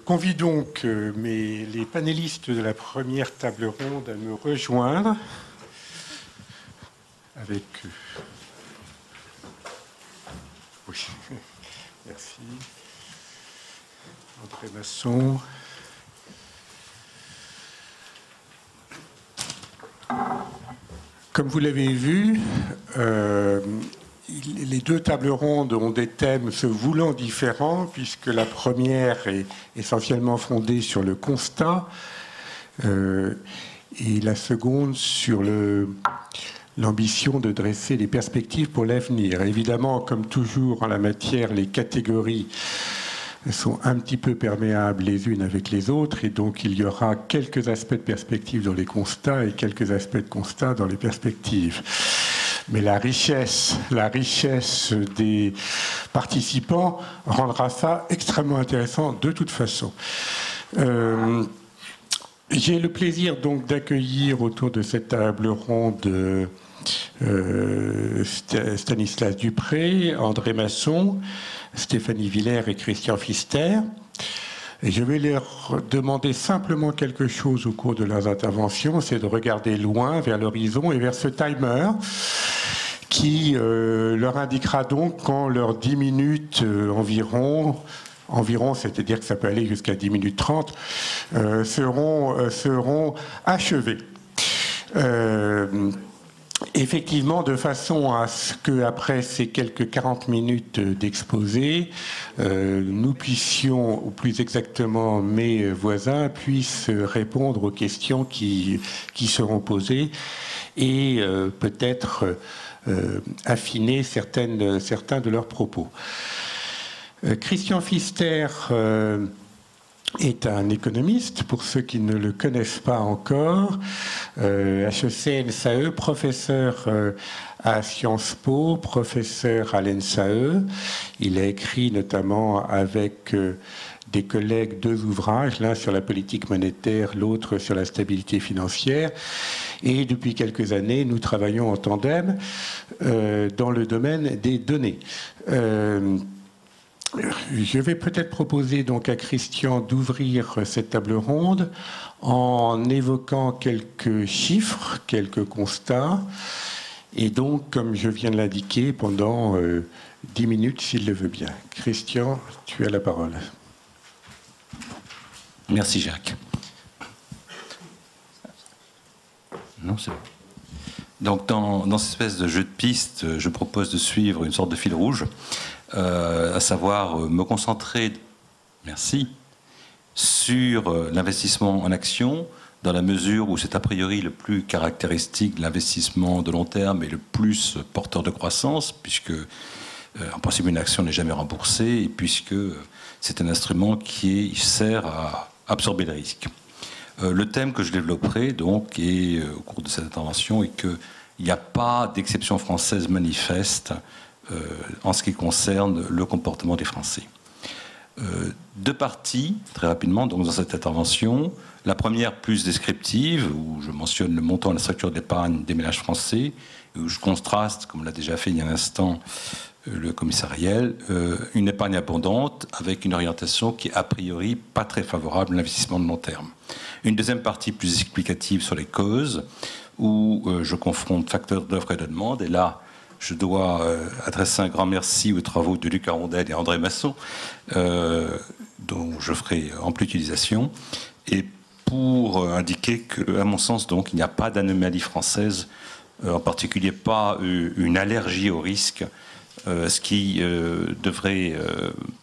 convie donc les panélistes de la première table ronde à me rejoindre avec... Oui, merci. André Masson. Comme vous l'avez vu, les deux tables rondes ont des thèmes se voulant différents, puisque la première est essentiellement fondée sur le constat et la seconde sur l'ambition de dresser des perspectives pour l'avenir. Évidemment, comme toujours en la matière, les catégories sont un petit peu perméables les unes avec les autres, et donc il y aura quelques aspects de perspective dans les constats et quelques aspects de constats dans les perspectives. Mais la richesse des participants rendra ça extrêmement intéressant de toute façon. J'ai le plaisir donc d'accueillir autour de cette table ronde Stanislas Dupré, André Masson, Stéphanie Villers et Christian Pfister. Et je vais leur demander simplement quelque chose au cours de leurs interventions, c'est de regarder loin, vers l'horizon et vers ce timer qui leur indiquera donc quand leurs 10 minutes environ, c'est-à-dire que ça peut aller jusqu'à 10 minutes 30, seront achevées. Effectivement, de façon à ce qu'après ces quelques 40 minutes d'exposé, nous puissions, ou plus exactement mes voisins, puissent répondre aux questions qui seront posées et peut-être affiner certains de leurs propos. Christian Pfister est un économiste, pour ceux qui ne le connaissent pas encore, HEC NSAE, professeur à Sciences Po, professeur à l'NSAE. Il a écrit notamment avec des collègues 2 ouvrages, l'un sur la politique monétaire, l'autre sur la stabilité financière. Et depuis quelques années, nous travaillons en tandem dans le domaine des données. Je vais peut-être proposer donc à Christian d'ouvrir cette table ronde en évoquant quelques chiffres, quelques constats, et donc, comme je viens de l'indiquer, pendant 10 minutes, s'il le veut bien. Christian, tu as la parole. Merci Jacques. Non, c'est bon. Donc, dans cette espèce de jeu de piste, je propose de suivre une sorte de fil rouge, à savoir me concentrer, merci, sur l'investissement en action, dans la mesure où c'est a priori le plus caractéristique de l'investissement de long terme et le plus porteur de croissance, puisque en principe une action n'est jamais remboursée, et puisque c'est un instrument qui sert à absorber le risque. Le thème que je développerai donc au cours de cette intervention est qu'il n'y a pas d'exception française manifeste en ce qui concerne le comportement des Français. 2 parties, très rapidement, donc dans cette intervention. La première plus descriptive, où je mentionne le montant et la structure d'épargne des ménages français, et où je contraste, comme l'a déjà fait il y a un instant le commissaire Riel, une épargne abondante avec une orientation qui est a priori pas très favorable à l'investissement de long terme. Une deuxième partie plus explicative sur les causes, où je confronte facteurs d'offre et de demande, et là, je dois adresser un grand merci aux travaux de Luc Arondel et André Masson, dont je ferai ample utilisation, et pour indiquer qu'à mon sens, donc, il n'y a pas d'anomalie française, en particulier pas une allergie au risque, ce qui devrait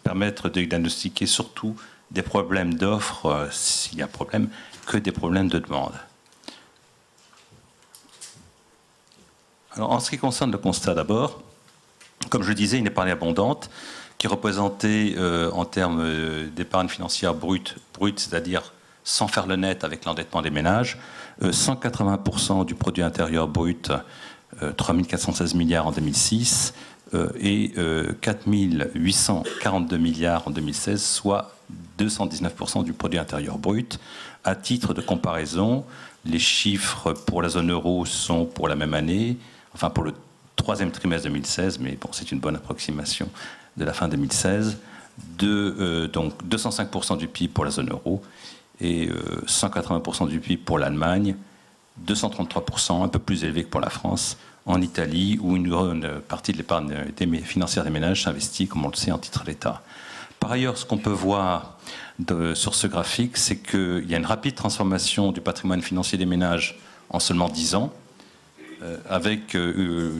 permettre de diagnostiquer surtout des problèmes d'offre, s'il y a problème, que des problèmes de demande. Alors, en ce qui concerne le constat d'abord, comme je le disais, une épargne abondante qui représentait en termes d'épargne financière brute, c'est-à-dire sans faire le net avec l'endettement des ménages, 180% du produit intérieur brut, 3 416 milliards en 2006 et 4 842 milliards en 2016, soit 219% du produit intérieur brut. À titre de comparaison, les chiffres pour la zone euro sont pour la même année, enfin pour le 3e trimestre 2016, mais bon, c'est une bonne approximation de la fin 2016, donc 205% du PIB pour la zone euro et 180% du PIB pour l'Allemagne, 233%, un peu plus élevé que pour la France, en Italie, où une partie de l'épargne financière des ménages s'investit, comme on le sait, en titre d'État. Par ailleurs, ce qu'on peut voir sur ce graphique, c'est qu'il y a une rapide transformation du patrimoine financier des ménages en seulement 10 ans, avec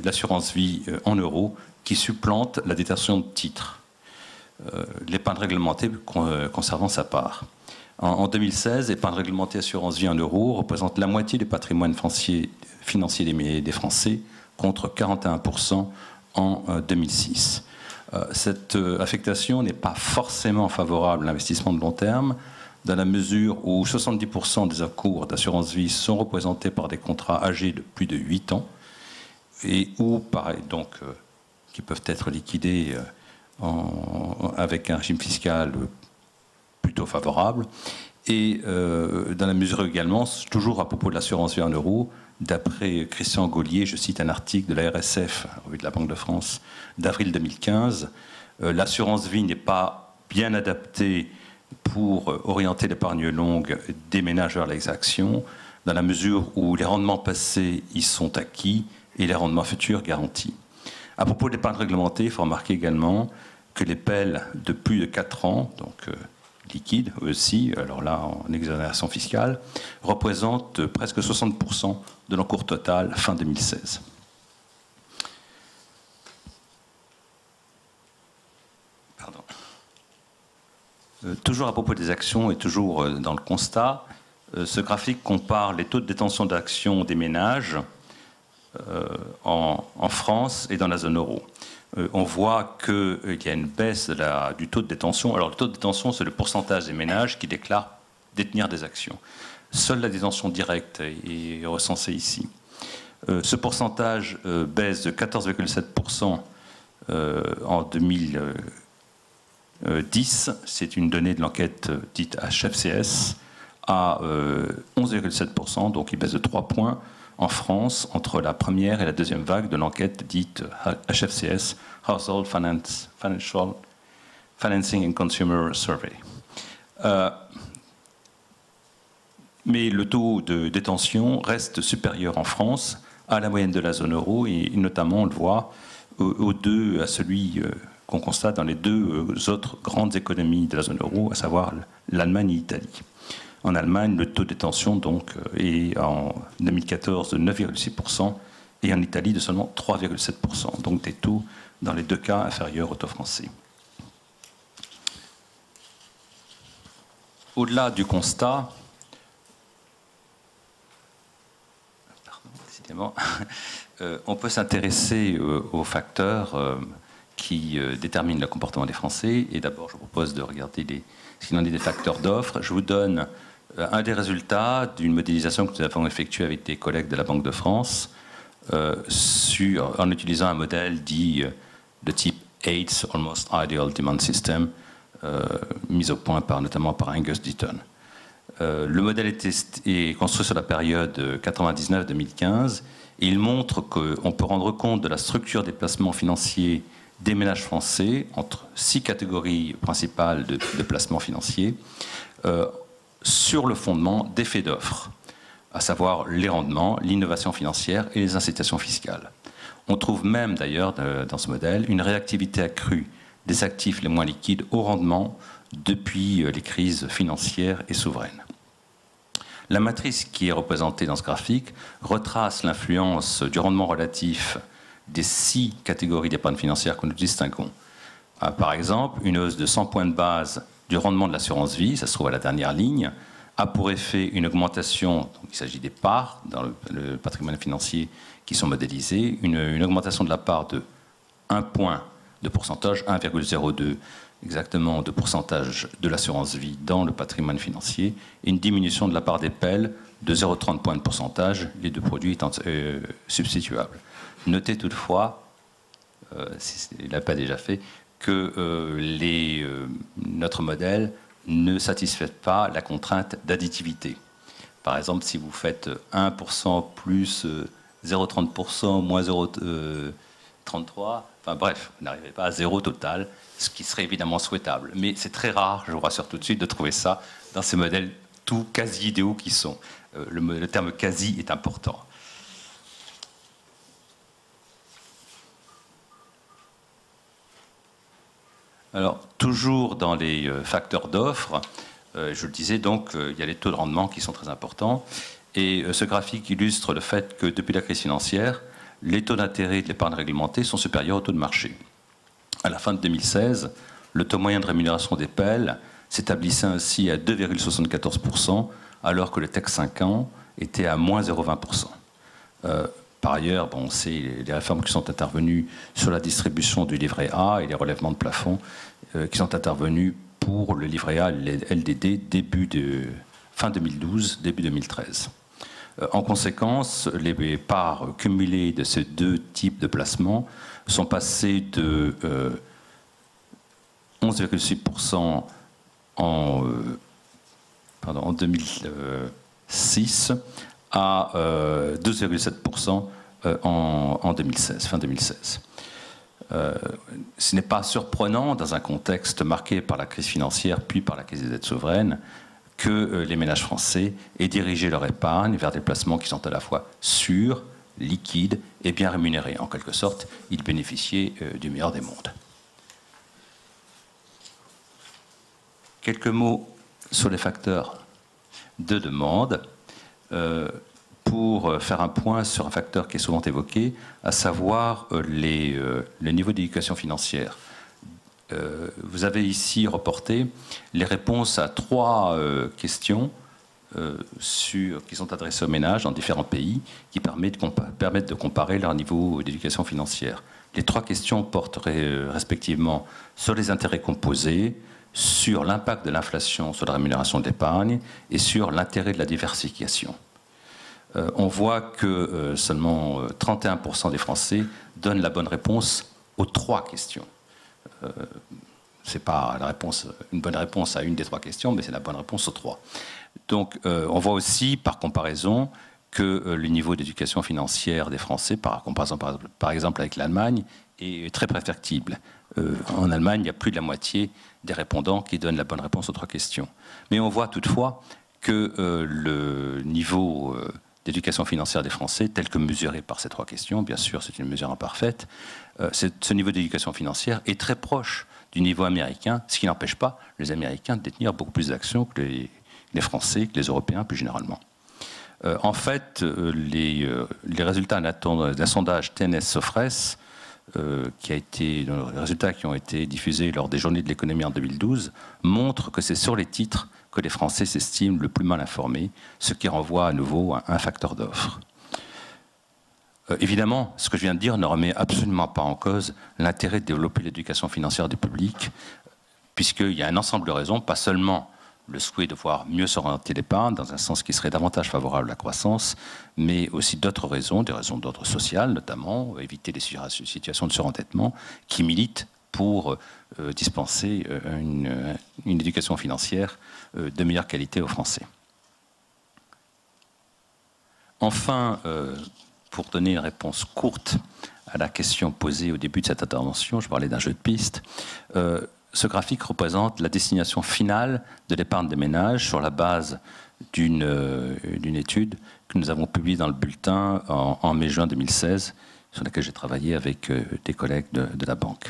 l'assurance vie en euros qui supplante la détention de titres, l'épargne réglementée conservant sa part. En 2016, l'épargne réglementée assurance vie en euros représente la moitié du patrimoine financier des Français, contre 41% en 2006. Cette affectation n'est pas forcément favorable à l'investissement de long terme, dans la mesure où 70% des encours d'assurance vie sont représentés par des contrats âgés de plus de 8 ans, et qui peuvent être liquidés avec un régime fiscal plutôt favorable. Et dans la mesure également, toujours à propos de l'assurance vie en euros, d'après Christian Gaulier, je cite un article de la RSF, revue de la Banque de France, d'avril 2015, l'assurance vie n'est pas bien adaptée pour orienter l'épargne longue des ménages vers les actions, dans la mesure où les rendements passés y sont acquis et les rendements futurs garantis. À propos de l'épargne réglementée, il faut remarquer également que les PEL de plus de 4 ans, donc liquides aussi, alors là en exonération fiscale, représentent presque 60% de l'encours total fin 2016. Pardon. Toujours à propos des actions et toujours dans le constat, ce graphique compare les taux de détention d'actions des ménages en France et dans la zone euro. On voit qu'il y a une baisse du taux de détention. Alors le taux de détention, c'est le pourcentage des ménages qui déclarent détenir des actions. Seule la détention directe est recensée ici. Ce pourcentage baisse de 14,7% en 2010. C'est une donnée de l'enquête dite HFCS à 11,7%, donc il baisse de 3 points en France entre la première et la deuxième vague de l'enquête dite HFCS, Household Financing and Consumer Survey. Mais le taux de détention reste supérieur en France à la moyenne de la zone euro et notamment, on le voit, à celui qu'on constate dans les deux autres grandes économies de la zone euro, à savoir l'Allemagne et l'Italie. En Allemagne, le taux de détention donc, est en 2014 de 9,6% et en Italie de seulement 3,7%. Donc des taux dans les deux cas inférieurs au taux français. Au-delà du constat, on peut s'intéresser aux facteurs qui déterminent le comportement des Français. Et d'abord, je vous propose de regarder ce qu'il en est des facteurs d'offres. Je vous donne un des résultats d'une modélisation que nous avons effectuée avec des collègues de la Banque de France en utilisant un modèle dit de type AIDS, Almost Ideal Demand System, mis au point notamment par Angus Deaton. Le modèle est construit sur la période 99-2015 et il montre qu'on peut rendre compte de la structure des placements financiers des ménages français entre 6 catégories principales de placements financiers sur le fondement d'effets d'offres, à savoir les rendements, l'innovation financière et les incitations fiscales. On trouve même d'ailleurs dans ce modèle une réactivité accrue des actifs les moins liquides au rendement depuis les crises financières et souveraines. La matrice qui est représentée dans ce graphique retrace l'influence du rendement relatif des 6 catégories d'épargne financière que nous distinguons. Par exemple, une hausse de 100 points de base du rendement de l'assurance vie, ça se trouve à la dernière ligne, a pour effet une augmentation, donc il s'agit des parts dans le patrimoine financier qui sont modélisées, une augmentation de la part de 1 point de pourcentage, 1,02 exactement de pourcentage de l'assurance vie dans le patrimoine financier, et une diminution de la part des PEL de 0,30 points de pourcentage, les deux produits étant substituables. Notez toutefois, s'il ne l'a pas déjà fait, que notre modèle ne satisfait pas la contrainte d'additivité. Par exemple, si vous faites 1% plus 0,30%, moins 33, enfin bref, vous n'arrivez pas à 0 total, ce qui serait évidemment souhaitable. Mais c'est très rare, je vous rassure tout de suite, de trouver ça dans ces modèles tout quasi idéaux qui sont. Le terme quasi est important. Alors, toujours dans les facteurs d'offres, je le disais donc, il y a les taux de rendement qui sont très importants. Et ce graphique illustre le fait que depuis la crise financière, les taux d'intérêt de l'épargne réglementée sont supérieurs aux taux de marché. À la fin de 2016, le taux moyen de rémunération des PEL s'établissait ainsi à 2,74%, alors que le TEC 5 ans était à moins 0,20%. Par ailleurs, bon, c'est les réformes qui sont intervenues sur la distribution du livret A et les relèvements de plafond qui sont intervenus pour le livret A et les LDD fin 2012, début 2013. En conséquence, les parts cumulées de ces deux types de placements sont passées de 11,6% en 2006 à 12,7% en 2016, fin 2016. Ce n'est pas surprenant dans un contexte marqué par la crise financière puis par la crise des dettes souveraines que les ménages français aient dirigé leur épargne vers des placements qui sont à la fois sûrs, liquides et bien rémunérés. En quelque sorte, ils bénéficiaient du meilleur des mondes. Quelques mots sur les facteurs de demande pour faire un point sur un facteur qui est souvent évoqué, à savoir les niveaux d'éducation financière. Vous avez ici reporté les réponses à 3 questions qui sont adressées aux ménages dans différents pays, qui permettent de comparer leur niveau d'éducation financière. Les 3 questions portent respectivement sur les intérêts composés, sur l'impact de l'inflation sur la rémunération de l'épargne et sur l'intérêt de la diversification. On voit que seulement 31% des Français donnent la bonne réponse aux 3 questions. Ce n'est pas une bonne réponse à une des 3 questions, mais c'est la bonne réponse aux 3. Donc on voit aussi, par comparaison, que le niveau d'éducation financière des Français, par comparaison par exemple avec l'Allemagne, est très perfectible. En Allemagne, il y a plus de la moitié des répondants qui donnent la bonne réponse aux 3 questions. Mais on voit toutefois que le niveau d'éducation financière des Français, tel que mesuré par ces 3 questions, bien sûr c'est une mesure imparfaite, ce niveau d'éducation financière est très proche du niveau américain, ce qui n'empêche pas les Américains de détenir beaucoup plus d'actions que les Français, que les Européens plus généralement. En fait, les résultats d'un sondage TNS-Sofres, les résultats qui ont été diffusés lors des Journées de l'économie en 2012, montrent que c'est sur les titres que les Français s'estiment le plus mal informés, ce qui renvoie à nouveau à un facteur d'offre. Évidemment, ce que je viens de dire ne remet absolument pas en cause l'intérêt de développer l'éducation financière du public, puisqu'il y a un ensemble de raisons, pas seulement le souhait de voir mieux s'orienter l'épargne dans un sens qui serait davantage favorable à la croissance, mais aussi d'autres raisons, des raisons d'ordre social notamment, éviter les situations de surendettement, qui militent pour dispenser une éducation financière de meilleure qualité aux Français. Enfin, pour donner une réponse courte à la question posée au début de cette intervention, je parlais d'un jeu de piste, ce graphique représente la destination finale de l'épargne des ménages sur la base d'une étude que nous avons publiée dans le bulletin en mai-juin 2016, sur laquelle j'ai travaillé avec des collègues de la banque.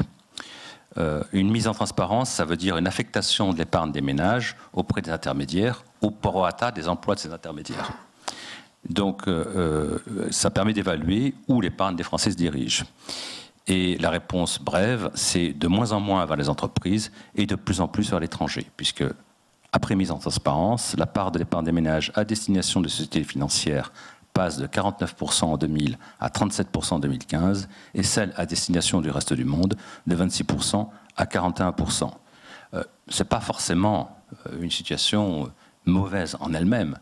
Une mise en transparence, ça veut dire une affectation de l'épargne des ménages auprès des intermédiaires, au prorata des emplois de ces intermédiaires. Donc, ça permet d'évaluer où l'épargne des Français se dirige. Et la réponse brève, c'est de moins en moins vers les entreprises et de plus en plus vers l'étranger, puisque, après mise en transparence, la part de l'épargne des ménages à destination des sociétés financières passe de 49% en 2000 à 37% en 2015, et celle à destination du reste du monde de 26% à 41%. Ce n'est pas forcément une situation mauvaise en elle-même.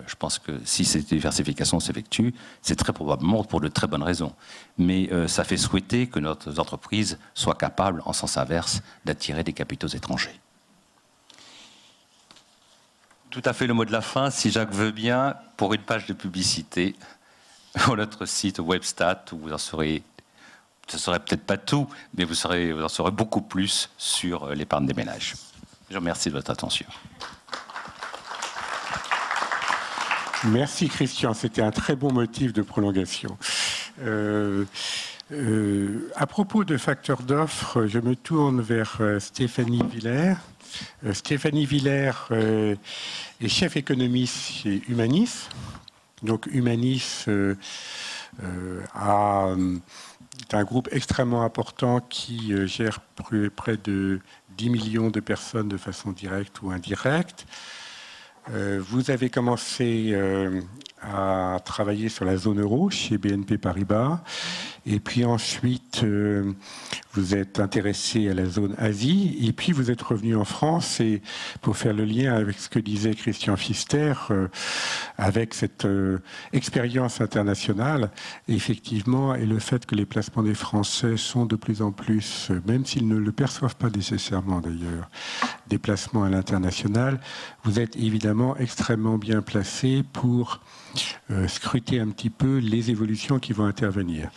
Je pense que si cette diversification s'effectue, c'est très probablement pour de très bonnes raisons. Mais ça fait souhaiter que nos entreprises soient capables, en sens inverse, d'attirer des capitaux étrangers. Tout à fait le mot de la fin, si Jacques veut bien, pour une page de publicité sur notre site Webstat, où vous en saurez ce ne serait peut-être pas tout, mais vous en saurez beaucoup plus sur l'épargne des ménages. Je vous remercie de votre attention. Merci Christian, c'était un très bon motif de prolongation. À propos de facteurs d'offres, je me tourne vers Stéphanie Villers. Stéphanie Villers est chef économiste chez Humanis. Donc Humanis est un groupe extrêmement important qui gère près de 10 millions de personnes de façon directe ou indirecte. Vous avez commencé à travailler sur la zone euro chez BNP Paribas. Et puis ensuite, vous êtes intéressé à la zone Asie. Et puis, vous êtes revenu en France. Et pour faire le lien avec ce que disait Christian Pfister, avec cette expérience internationale, effectivement, et le fait que les placements des Français sont de plus en plus, même s'ils ne le perçoivent pas nécessairement d'ailleurs, des placements à l'international, vous êtes évidemment extrêmement bien placé pour scruter un petit peu les évolutions qui vont intervenir.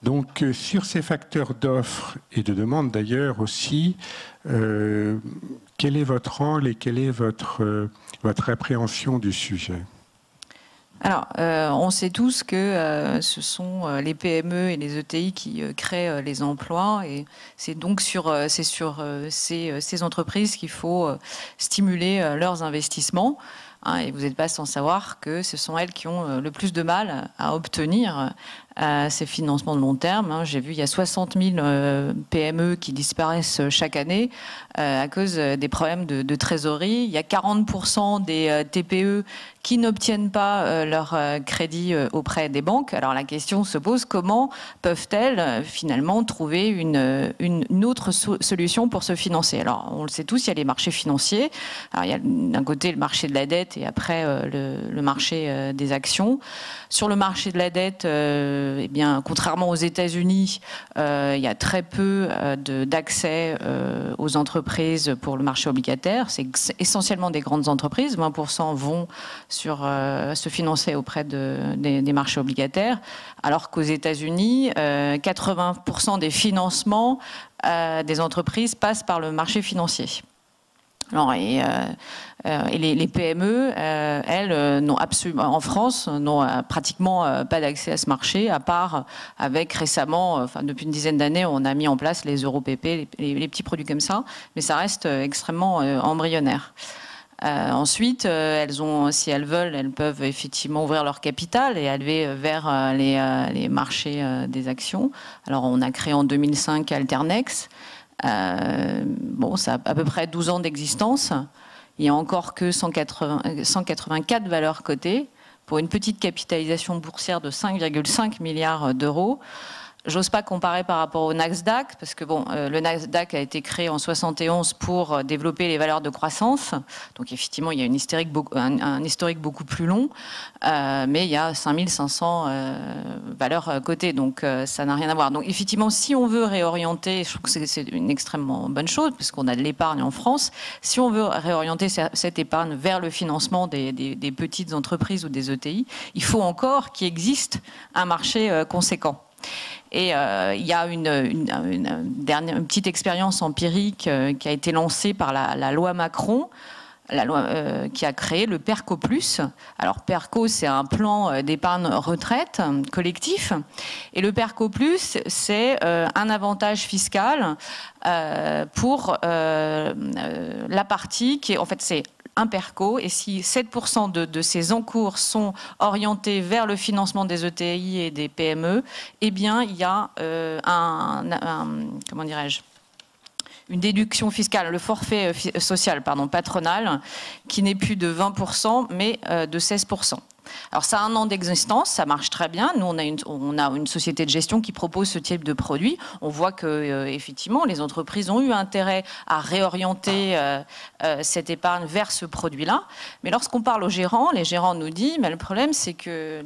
Donc, sur ces facteurs d'offres et de demande d'ailleurs aussi, quel est votre angle et quelle est votre appréhension du sujet ? Alors, on sait tous que ce sont les PME et les ETI qui créent les emplois, et c'est donc sur ces entreprises qu'il faut stimuler leurs investissements. Et vous n'êtes pas sans savoir que ce sont elles qui ont le plus de mal à obtenir ces financements de long terme. J'ai vu, il y a 60 000 PME qui disparaissent chaque année à cause des problèmes de trésorerie. Il y a 40% des TPE qui n'obtiennent pas leur crédit auprès des banques. Alors la question se pose, comment peuvent-elles finalement trouver une autre solution pour se financer? Alors on le sait tous, il y a les marchés financiers. Alors, il y a d'un côté le marché de la dette et après le marché des actions. Sur le marché de la dette, eh bien, contrairement aux États-Unis, il y a très peu d'accès aux entreprises pour le marché obligataire. C'est essentiellement des grandes entreprises. 20% vont se financer auprès des marchés obligataires, alors qu'aux États-Unis, 80% des financements des entreprises passent par le marché financier. Alors, et les PME, elles, n'ont absolument, en France, n'ont pratiquement pas d'accès à ce marché, à part avec récemment, enfin depuis une dizaine d'années, on a mis en place les EuroPP, les petits produits comme ça, mais ça reste extrêmement embryonnaire. Ensuite, elles ont, si elles veulent, elles peuvent effectivement ouvrir leur capital et aller vers les marchés des actions. Alors, on a créé en 2005 Alternex. Bon, ça a à peu près 12 ans d'existence. Il n'y a encore que 184 valeurs cotées pour une petite capitalisation boursière de 5,5 milliards d'euros. J'ose pas comparer par rapport au Nasdaq, parce que bon, le Nasdaq a été créé en 71 pour développer les valeurs de croissance. Donc effectivement, il y a un historique beaucoup plus long, mais il y a 5500 valeurs cotées, donc ça n'a rien à voir. Donc effectivement, si on veut réorienter, je trouve que c'est une extrêmement bonne chose, parce qu'on a de l'épargne en France, si on veut réorienter cette épargne vers le financement des petites entreprises ou des ETI, il faut encore qu'il existe un marché conséquent. Et il y a une petite expérience empirique qui a été lancée par la loi Macron, la loi qui a créé le PERCO+. Alors PERCO, c'est un plan d'épargne retraite collectif, et le PERCO+, c'est un avantage fiscal pour la partie qui est, en fait, c'est un PERCO, et si 7% de ces encours sont orientés vers le financement des ETI et des PME, eh bien, il y a comment dirais-je, une déduction fiscale, le forfait social, patronal, qui n'est plus de 20%, mais de 16%. Alors ça a un an d'existence, ça marche très bien. Nous, on a une société de gestion qui propose ce type de produit. On voit que effectivement, les entreprises ont eu intérêt à réorienter cette épargne vers ce produit-là. Mais lorsqu'on parle aux gérants, les gérants nous disent, mais le problème, c'est que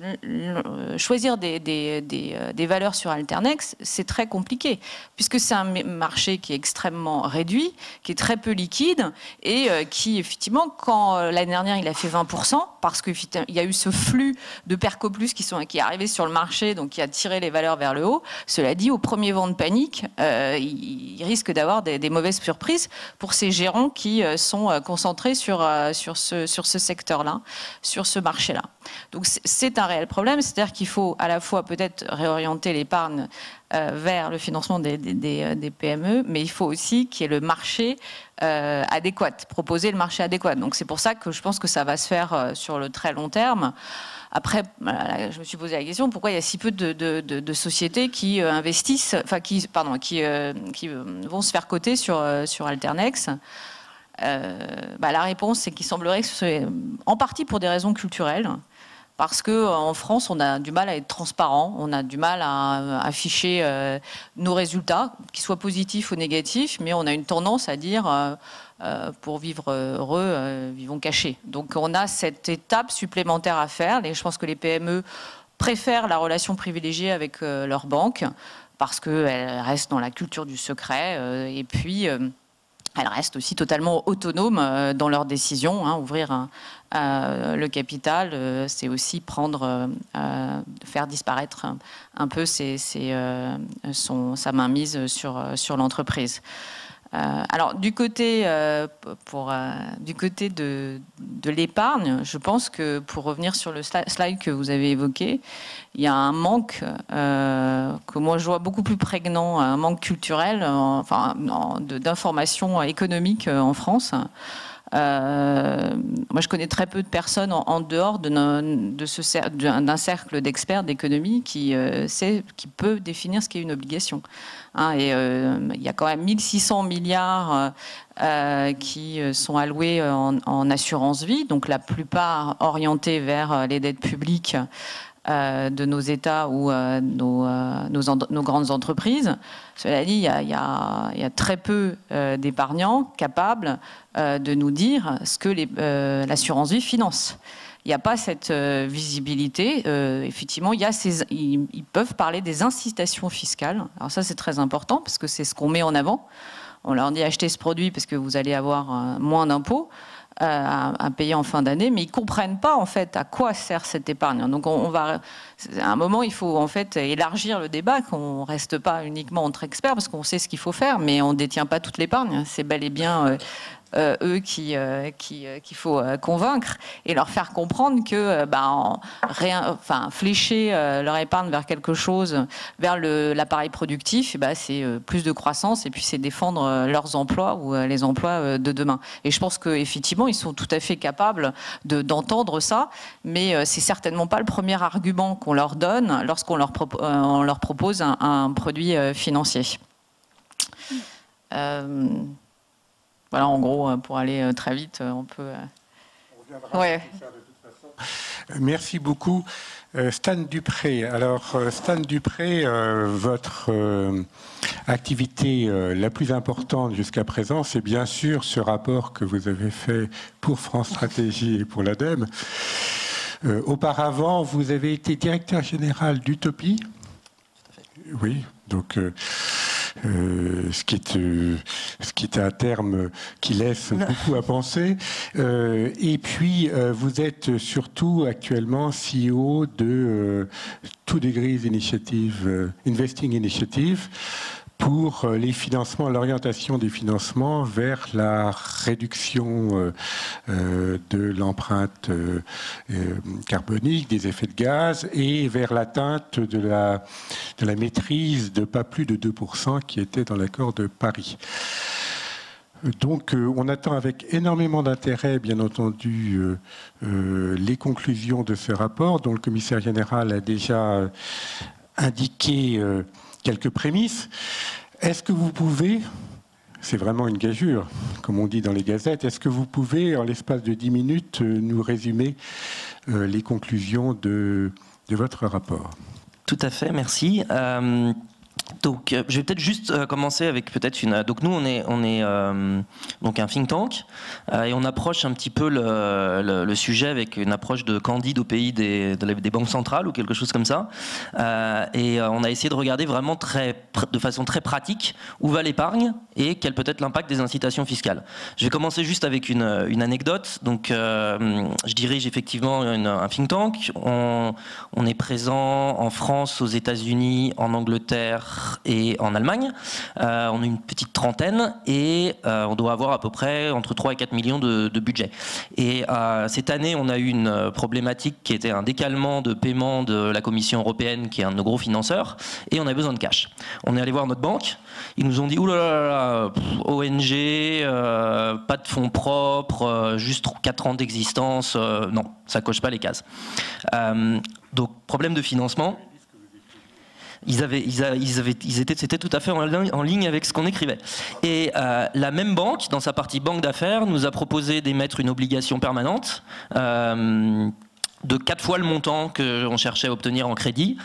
choisir des valeurs sur Alternex, c'est très compliqué, puisque c'est un marché qui est extrêmement réduit, qui est très peu liquide, et qui, effectivement, quand l'année dernière, il a fait 20%, parce qu'il y a eu ce ce flux de Percoplus qui est arrivé sur le marché, donc qui a tiré les valeurs vers le haut. Cela dit, au premier vent de panique, il risque d'avoir des mauvaises surprises pour ces gérants qui sont concentrés sur ce secteur-là, sur ce marché-là. Donc c'est un réel problème, c'est-à-dire qu'il faut à la fois peut-être réorienter l'épargne vers le financement des PME, mais il faut aussi qu'il y ait le marché adéquat, proposer le marché adéquat. Donc c'est pour ça que je pense que ça va se faire sur le très long terme. Après, je me suis posé la question, pourquoi il y a si peu de sociétés qui investissent, enfin qui vont se faire coter sur Alternex. La réponse, c'est qu'il semblerait que ce soit en partie pour des raisons culturelles. Parce qu'en France, on a du mal à être transparent, on a du mal à afficher nos résultats, qu'ils soient positifs ou négatifs, mais on a une tendance à dire pour vivre heureux, vivons cachés. Donc on a cette étape supplémentaire à faire. Et je pense que les PME préfèrent la relation privilégiée avec leur banque parce qu'elles restent dans la culture du secret et puis elles restent aussi totalement autonomes dans leurs décisions. Ouvrir le capital, c'est aussi faire disparaître un peu sa mainmise sur l'entreprise. Alors du côté de l'épargne, je pense que pour revenir sur le slide que vous avez évoqué, il y a un manque que moi je vois beaucoup plus prégnant, un manque culturel, d'informations économiques en France. Moi, je connais très peu de personnes en dehors d'un cercle d'experts d'économie qui peut définir ce qu'est une obligation. Il y a quand même 1600 milliards qui sont alloués en assurance vie, donc la plupart orientés vers les dettes publiques de nos États ou nos grandes entreprises. Cela dit, il y a très peu d'épargnants capables de nous dire ce que l'assurance vie finance. Il n'y a pas cette visibilité. Effectivement, ils peuvent parler des incitations fiscales. Alors ça, c'est très important parce que c'est ce qu'on met en avant. On leur dit achetez ce produit parce que vous allez avoir moins d'impôts à payer en fin d'année, mais ils comprennent pas en fait à quoi sert cette épargne. Donc à un moment, il faut en fait élargir le débat, qu'on reste pas uniquement entre experts parce qu'on sait ce qu'il faut faire, mais on détient pas toute l'épargne. C'est bel et bien eux qu'il faut convaincre et leur faire comprendre que flécher leur épargne vers quelque chose, vers l'appareil productif, c'est plus de croissance et puis c'est défendre leurs emplois ou les emplois de demain. Et je pense qu'effectivement, ils sont tout à fait capables d'entendre ça, mais c'est certainement pas le premier argument qu'on leur donne lorsqu'on leur propose un produit financier. Voilà, en gros, pour aller très vite, on peut... Ouais. Merci beaucoup. Stan Dupré. Alors, Stan Dupré, votre activité la plus importante jusqu'à présent, c'est bien sûr ce rapport que vous avez fait pour France Stratégie et pour l'ADEME. Auparavant, vous avez été directeur général d'Utopie. Oui, donc... ce qui est un terme qui laisse beaucoup à penser. Et puis, vous êtes surtout actuellement CEO de Two Degrees Initiative, Investing Initiative, pour les financements, l'orientation des financements vers la réduction de l'empreinte carbonique, des effets de gaz, et vers l'atteinte de la maîtrise de pas plus de 2% qui était dans l'accord de Paris. Donc on attend avec énormément d'intérêt, bien entendu, les conclusions de ce rapport, dont le commissaire général a déjà indiqué quelques prémices. Est-ce que vous pouvez, c'est vraiment une gageure, comme on dit dans les gazettes, est-ce que vous pouvez, en l'espace de 10 minutes, nous résumer les conclusions de votre rapport ? Tout à fait, merci. Donc, je vais peut-être juste commencer avec peut-être une. Donc, nous, on est donc un think tank et on approche un petit peu le sujet avec une approche de Candide au pays des banques centrales ou quelque chose comme ça. Et on a essayé de regarder vraiment de façon très pratique où va l'épargne et quel peut être l'impact des incitations fiscales. Je vais commencer juste avec une anecdote. Donc, je dirige effectivement un think tank. On est présent en France, aux États-Unis, en Angleterre et en Allemagne. On a une petite trentaine et on doit avoir à peu près entre 3 et 4 millions de budget. Et cette année, on a eu une problématique qui était un décalement de paiement de la Commission européenne, qui est un de nos gros financeurs, et on a besoin de cash. On est allé voir notre banque, ils nous ont dit « oulala, ONG, pas de fonds propres, juste 4 ans d'existence, non, ça coche pas les cases. » Donc, problème de financement. C'était tout à fait en ligne avec ce qu'on écrivait. Et la même banque, dans sa partie banque d'affaires, nous a proposé d'émettre une obligation permanente de 4 fois le montant qu'on cherchait à obtenir en crédit,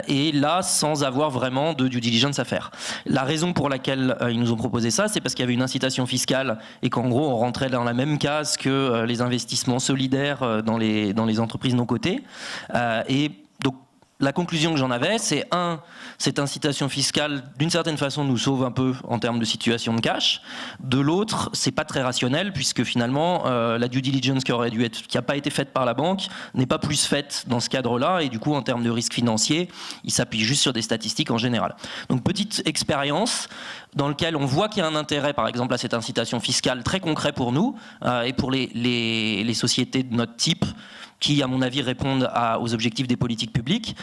et là, sans avoir vraiment de due diligence à faire. La raison pour laquelle ils nous ont proposé ça, c'est parce qu'il y avait une incitation fiscale et qu'en gros, on rentrait dans la même case que les investissements solidaires dans les entreprises non cotées. Et donc, la conclusion que j'en avais, c'est cette incitation fiscale, d'une certaine façon, nous sauve un peu en termes de situation de cash. De l'autre, c'est pas très rationnel, puisque finalement, la due diligence qui n'a pas été faite par la banque n'est pas plus faite dans ce cadre-là, et du coup, en termes de risque financier, il s'appuie juste sur des statistiques en général. Donc, petite expérience dans laquelle on voit qu'il y a un intérêt, par exemple, à cette incitation fiscale très concret pour nous, et pour les sociétés de notre type, qui, à mon avis, répondent aux objectifs des politiques publiques,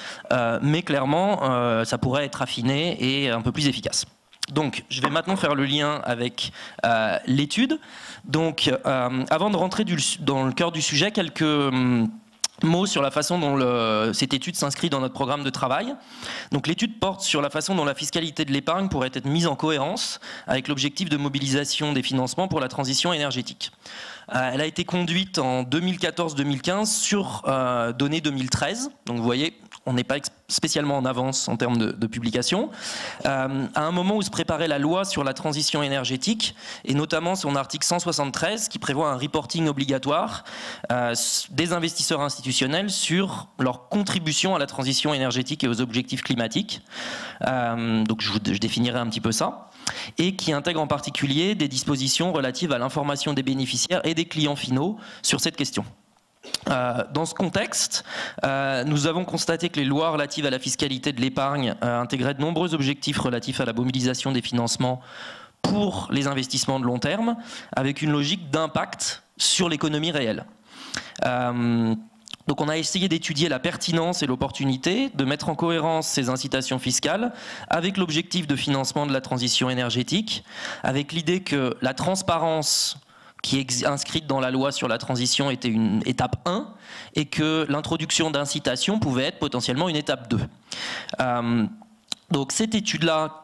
mais clairement, ça pourrait être affiné et un peu plus efficace. Donc, je vais maintenant faire le lien avec l'étude. Donc, avant de rentrer dans le cœur du sujet, quelques mots sur la façon dont cette étude s'inscrit dans notre programme de travail. Donc, l'étude porte sur la façon dont la fiscalité de l'épargne pourrait être mise en cohérence avec l'objectif de mobilisation des financements pour la transition énergétique. Elle a été conduite en 2014-2015 sur données 2013. Donc vous voyez, on n'est pas spécialement en avance en termes de publication. À un moment où se préparait la loi sur la transition énergétique, et notamment son article 173 qui prévoit un reporting obligatoire des investisseurs institutionnels sur leur contribution à la transition énergétique et aux objectifs climatiques. Donc je définirai un petit peu ça. Et qui intègre en particulier des dispositions relatives à l'information des bénéficiaires et des clients finaux sur cette question. Dans ce contexte, nous avons constaté que les lois relatives à la fiscalité de l'épargne intégraient de nombreux objectifs relatifs à la mobilisation des financements pour les investissements de long terme, avec une logique d'impact sur l'économie réelle. Donc on a essayé d'étudier la pertinence et l'opportunité de mettre en cohérence ces incitations fiscales avec l'objectif de financement de la transition énergétique, avec l'idée que la transparence qui est inscrite dans la loi sur la transition était une étape 1 et que l'introduction d'incitations pouvait être potentiellement une étape 2. Donc cette étude-là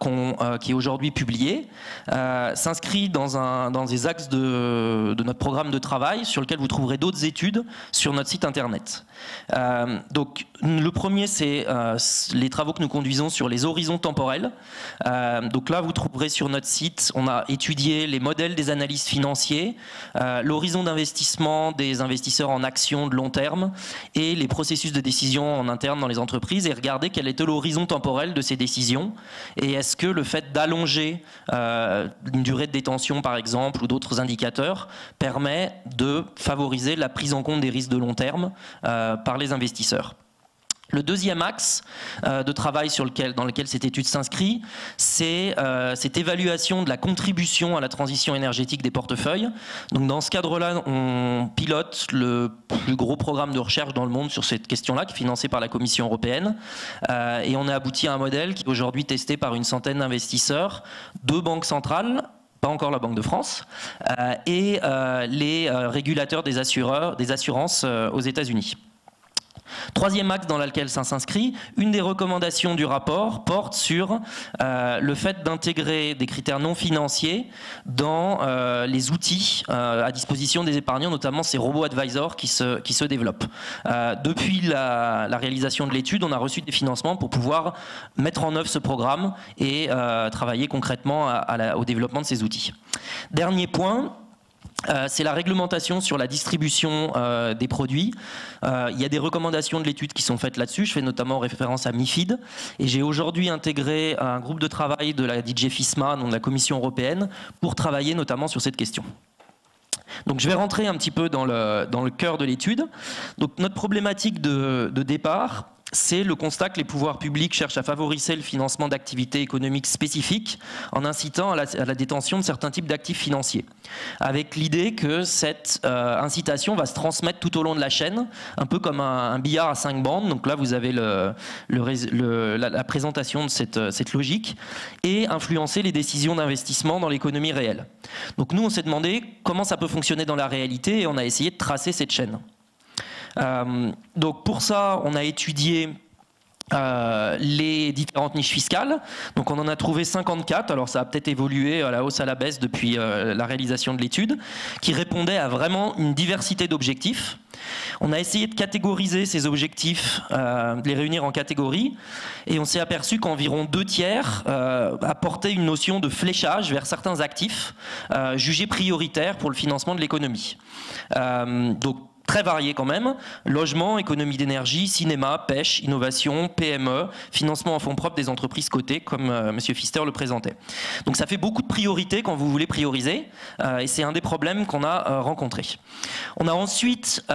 qui est aujourd'hui publiée s'inscrit dans des axes de notre programme de travail sur lequel vous trouverez d'autres études sur notre site internet. Donc le premier, c'est les travaux que nous conduisons sur les horizons temporels. Donc là, vous trouverez sur notre site, on a étudié les modèles des analystes financiers, l'horizon d'investissement des investisseurs en actions de long terme et les processus de décision en interne dans les entreprises, et regarder quel était l'horizon temporel de ces décisions. Et est-ce que le fait d'allonger une durée de détention, par exemple, ou d'autres indicateurs, permet de favoriser la prise en compte des risques de long terme par les investisseurs. Le deuxième axe de travail dans lequel cette étude s'inscrit, c'est cette évaluation de la contribution à la transition énergétique des portefeuilles. Donc dans ce cadre-là, on pilote le plus gros programme de recherche dans le monde sur cette question-là, qui est financé par la Commission européenne. Et on a abouti à un modèle qui est aujourd'hui testé par une centaine d'investisseurs, 2 banques centrales, pas encore la Banque de France, et les régulateurs des assurances aux États-Unis. Troisième axe dans lequel ça s'inscrit, une des recommandations du rapport porte sur le fait d'intégrer des critères non financiers dans les outils à disposition des épargnants, notamment ces robots advisors qui se développent. Depuis la réalisation de l'étude, on a reçu des financements pour pouvoir mettre en œuvre ce programme et travailler concrètement au développement de ces outils. Dernier point, c'est la réglementation sur la distribution des produits. Il y a des recommandations de l'étude qui sont faites là-dessus. Je fais notamment référence à MIFID. Et j'ai aujourd'hui intégré un groupe de travail de la DG FISMA, donc de la Commission européenne, pour travailler notamment sur cette question. Donc je vais rentrer un petit peu dans le cœur de l'étude. Donc notre problématique de départ, c'est le constat que les pouvoirs publics cherchent à favoriser le financement d'activités économiques spécifiques en incitant à la détention de certains types d'actifs financiers, avec l'idée que cette incitation va se transmettre tout au long de la chaîne, un peu comme un billard à 5 bandes. Donc là, vous avez la présentation de cette logique, et influencer les décisions d'investissement dans l'économie réelle. Donc nous, on s'est demandé comment ça peut fonctionner dans la réalité, et on a essayé de tracer cette chaîne. Donc pour ça, on a étudié les différentes niches fiscales. Donc on en a trouvé 54, alors ça a peut-être évolué à la hausse, à la baisse depuis la réalisation de l'étude, qui répondaient à vraiment une diversité d'objectifs. On a essayé de catégoriser ces objectifs, de les réunir en catégories, et on s'est aperçu qu'environ 2/3 apportaient une notion de fléchage vers certains actifs jugés prioritaires pour le financement de l'économie. Donc très varié quand même: logement, économie d'énergie, cinéma, pêche, innovation, PME, financement en fonds propres des entreprises cotées, comme M. Pfister le présentait. Donc ça fait beaucoup de priorités quand vous voulez prioriser, et c'est un des problèmes qu'on a rencontrés. On a ensuite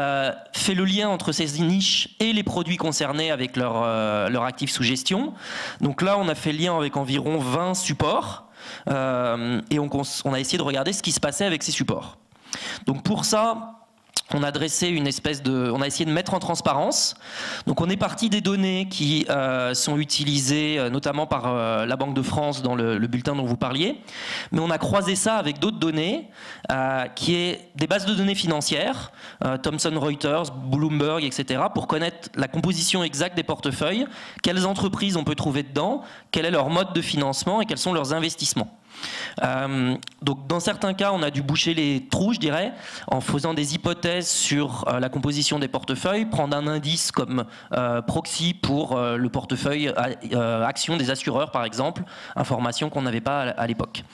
fait le lien entre ces niches et les produits concernés avec leur actif sous gestion. Donc là, on a fait le lien avec environ 20 supports, et on a essayé de regarder ce qui se passait avec ces supports. Donc pour ça, on a dressé on a essayé de mettre en transparence. Donc on est parti des données qui sont utilisées notamment par la Banque de France dans le bulletin dont vous parliez, mais on a croisé ça avec d'autres données, qui est des bases de données financières, Thomson Reuters, Bloomberg, etc., pour connaître la composition exacte des portefeuilles, quelles entreprises on peut trouver dedans, quel est leur mode de financement et quels sont leurs investissements. Donc dans certains cas, on a dû boucher les trous, je dirais, en faisant des hypothèses sur la composition des portefeuilles, prendre un indice comme proxy pour le portefeuille action des assureurs, par exemple, information qu'on n'avait pas à l'époque.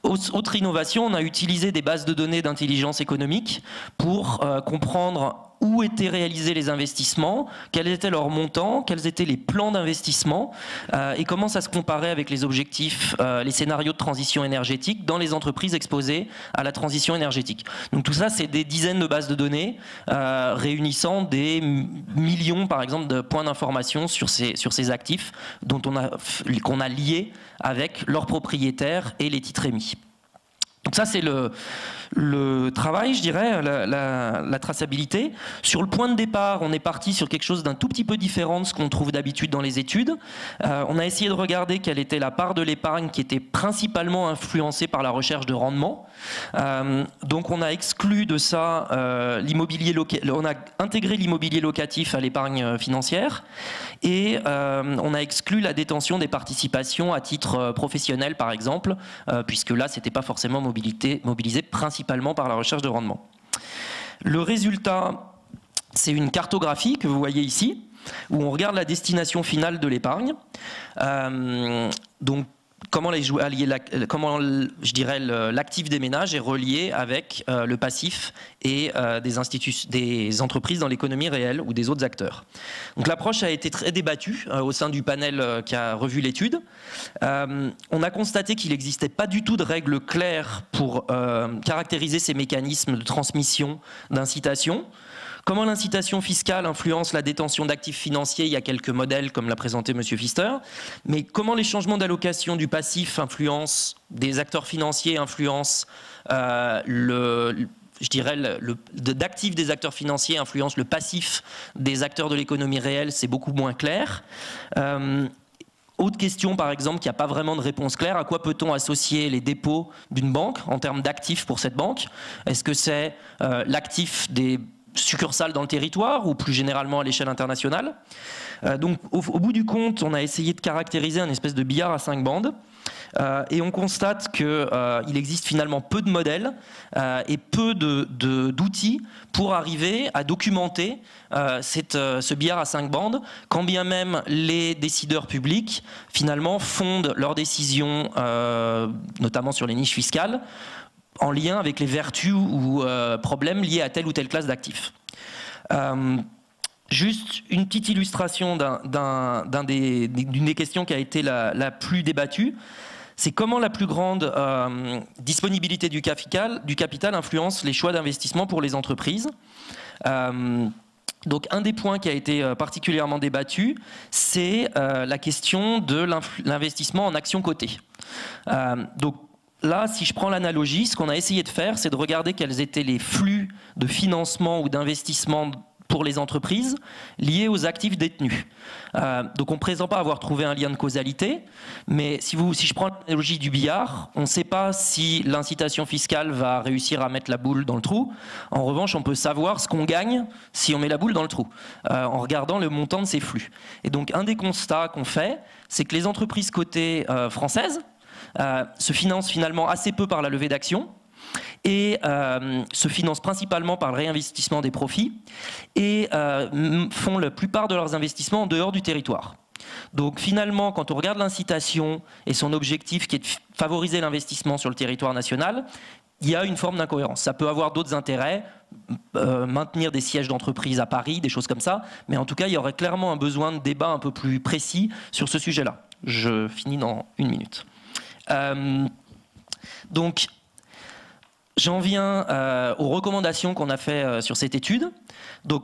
Autre innovation, on a utilisé des bases de données d'intelligence économique pour comprendre où étaient réalisés les investissements, quel était leur montant, quels étaient les plans d'investissement, et comment ça se comparait avec les objectifs, les scénarios de transition énergétique dans les entreprises exposées à la transition énergétique. Donc tout ça, c'est des dizaines de bases de données réunissant des millions, par exemple, de points d'information sur ces actifs qu'on a liés avec leurs propriétaires et les titres émis. Donc ça, c'est le travail, je dirais, la traçabilité. Sur le point de départ, on est parti sur quelque chose d'un tout petit peu différent de ce qu'on trouve d'habitude dans les études. On a essayé de regarder quelle était la part de l'épargne qui était principalement influencée par la recherche de rendement. Donc on a exclu de ça l'immobilier locatif, on a intégré l'immobilier locatif à l'épargne financière, et on a exclu la détention des participations à titre professionnel, par exemple, puisque là, c'était pas forcément mobilisé principalement par la recherche de rendement. Le résultat, c'est une cartographie que vous voyez ici, où on regarde la destination finale de l'épargne. Donc, comment je dirais l'actif des ménages est relié avec le passif et des entreprises dans l'économie réelle ou des autres acteurs. Donc l'approche a été très débattue au sein du panel qui a revu l'étude. On a constaté qu'il n'existait pas du tout de règles claires pour caractériser ces mécanismes de transmission, d'incitation. Comment l'incitation fiscale influence la détention d'actifs financiers? Il y a quelques modèles, comme l'a présenté M. Pfister. Mais comment les changements d'allocation du passif influencent des acteurs financiers, influencent d'actifs des acteurs financiers, influencent le passif des acteurs de l'économie réelle? C'est beaucoup moins clair. Autre question, par exemple, qui n'a pas vraiment de réponse claire: à quoi peut-on associer les dépôts d'une banque en termes d'actifs pour cette banque? Est-ce que c'est l'actif des succursales dans le territoire ou plus généralement à l'échelle internationale. Donc au bout du compte, on a essayé de caractériser un espèce de billard à 5 bandes. Et on constate qu'il existe finalement peu de modèles et peu d'outils pour arriver à documenter ce billard à 5 bandes, quand bien même les décideurs publics finalement fondent leurs décisions, notamment sur les niches fiscales, en lien avec les vertus ou problèmes liés à telle ou telle classe d'actifs. Juste une petite illustration d'une des questions qui a été la plus débattue. C'est comment la plus grande disponibilité du capital influence les choix d'investissement pour les entreprises. Donc un des points qui a été particulièrement débattu, c'est la question de l'investissement en actions cotées. Donc là, si je prends l'analogie, ce qu'on a essayé de faire, c'est de regarder quels étaient les flux de financement ou d'investissement pour les entreprises liées aux actifs détenus. Donc on ne prétend pas avoir trouvé un lien de causalité, mais si je prends l'analogie du billard, on ne sait pas si l'incitation fiscale va réussir à mettre la boule dans le trou. En revanche, on peut savoir ce qu'on gagne si on met la boule dans le trou, en regardant le montant de ces flux. Et donc un des constats qu'on fait, c'est que les entreprises cotées françaises se financent finalement assez peu par la levée d'actions, et se financent principalement par le réinvestissement des profits et font la plupart de leurs investissements en dehors du territoire. Donc finalement, quand on regarde l'incitation et son objectif qui est de favoriser l'investissement sur le territoire national, il y a une forme d'incohérence. Ça peut avoir d'autres intérêts, maintenir des sièges d'entreprise à Paris, des choses comme ça, mais en tout cas, il y aurait clairement un besoin de débat un peu plus précis sur ce sujet-là. Je finis dans 1 minute. Donc, j'en viens aux recommandations qu'on a fait sur cette étude. Donc,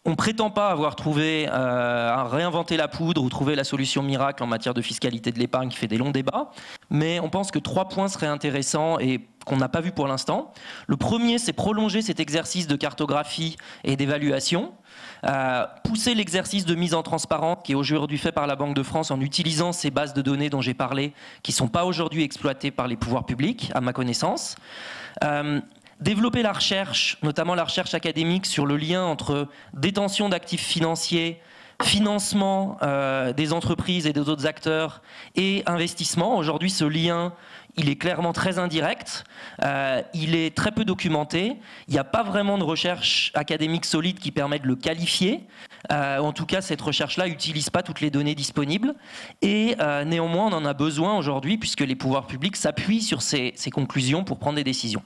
on ne prétend pas avoir trouvé, réinventé la poudre ou trouvé la solution miracle en matière de fiscalité de l'épargne qui fait des longs débats, mais on pense que 3 points seraient intéressants et qu'on n'a pas vu pour l'instant. Le premier, c'est prolonger cet exercice de cartographie et d'évaluation, pousser l'exercice de mise en transparence qui est aujourd'hui fait par la Banque de France en utilisant ces bases de données dont j'ai parlé, qui ne sont pas aujourd'hui exploitées par les pouvoirs publics, à ma connaissance. Développer la recherche, notamment la recherche académique sur le lien entre détention d'actifs financiers, financement des entreprises et des autres acteurs et investissement. Aujourd'hui, ce lien, il est clairement très indirect, il est très peu documenté, il n'y a pas vraiment de recherche académique solide qui permet de le qualifier. En tout cas, cette recherche-là n'utilise pas toutes les données disponibles et néanmoins, on en a besoin aujourd'hui puisque les pouvoirs publics s'appuient sur ces conclusions pour prendre des décisions.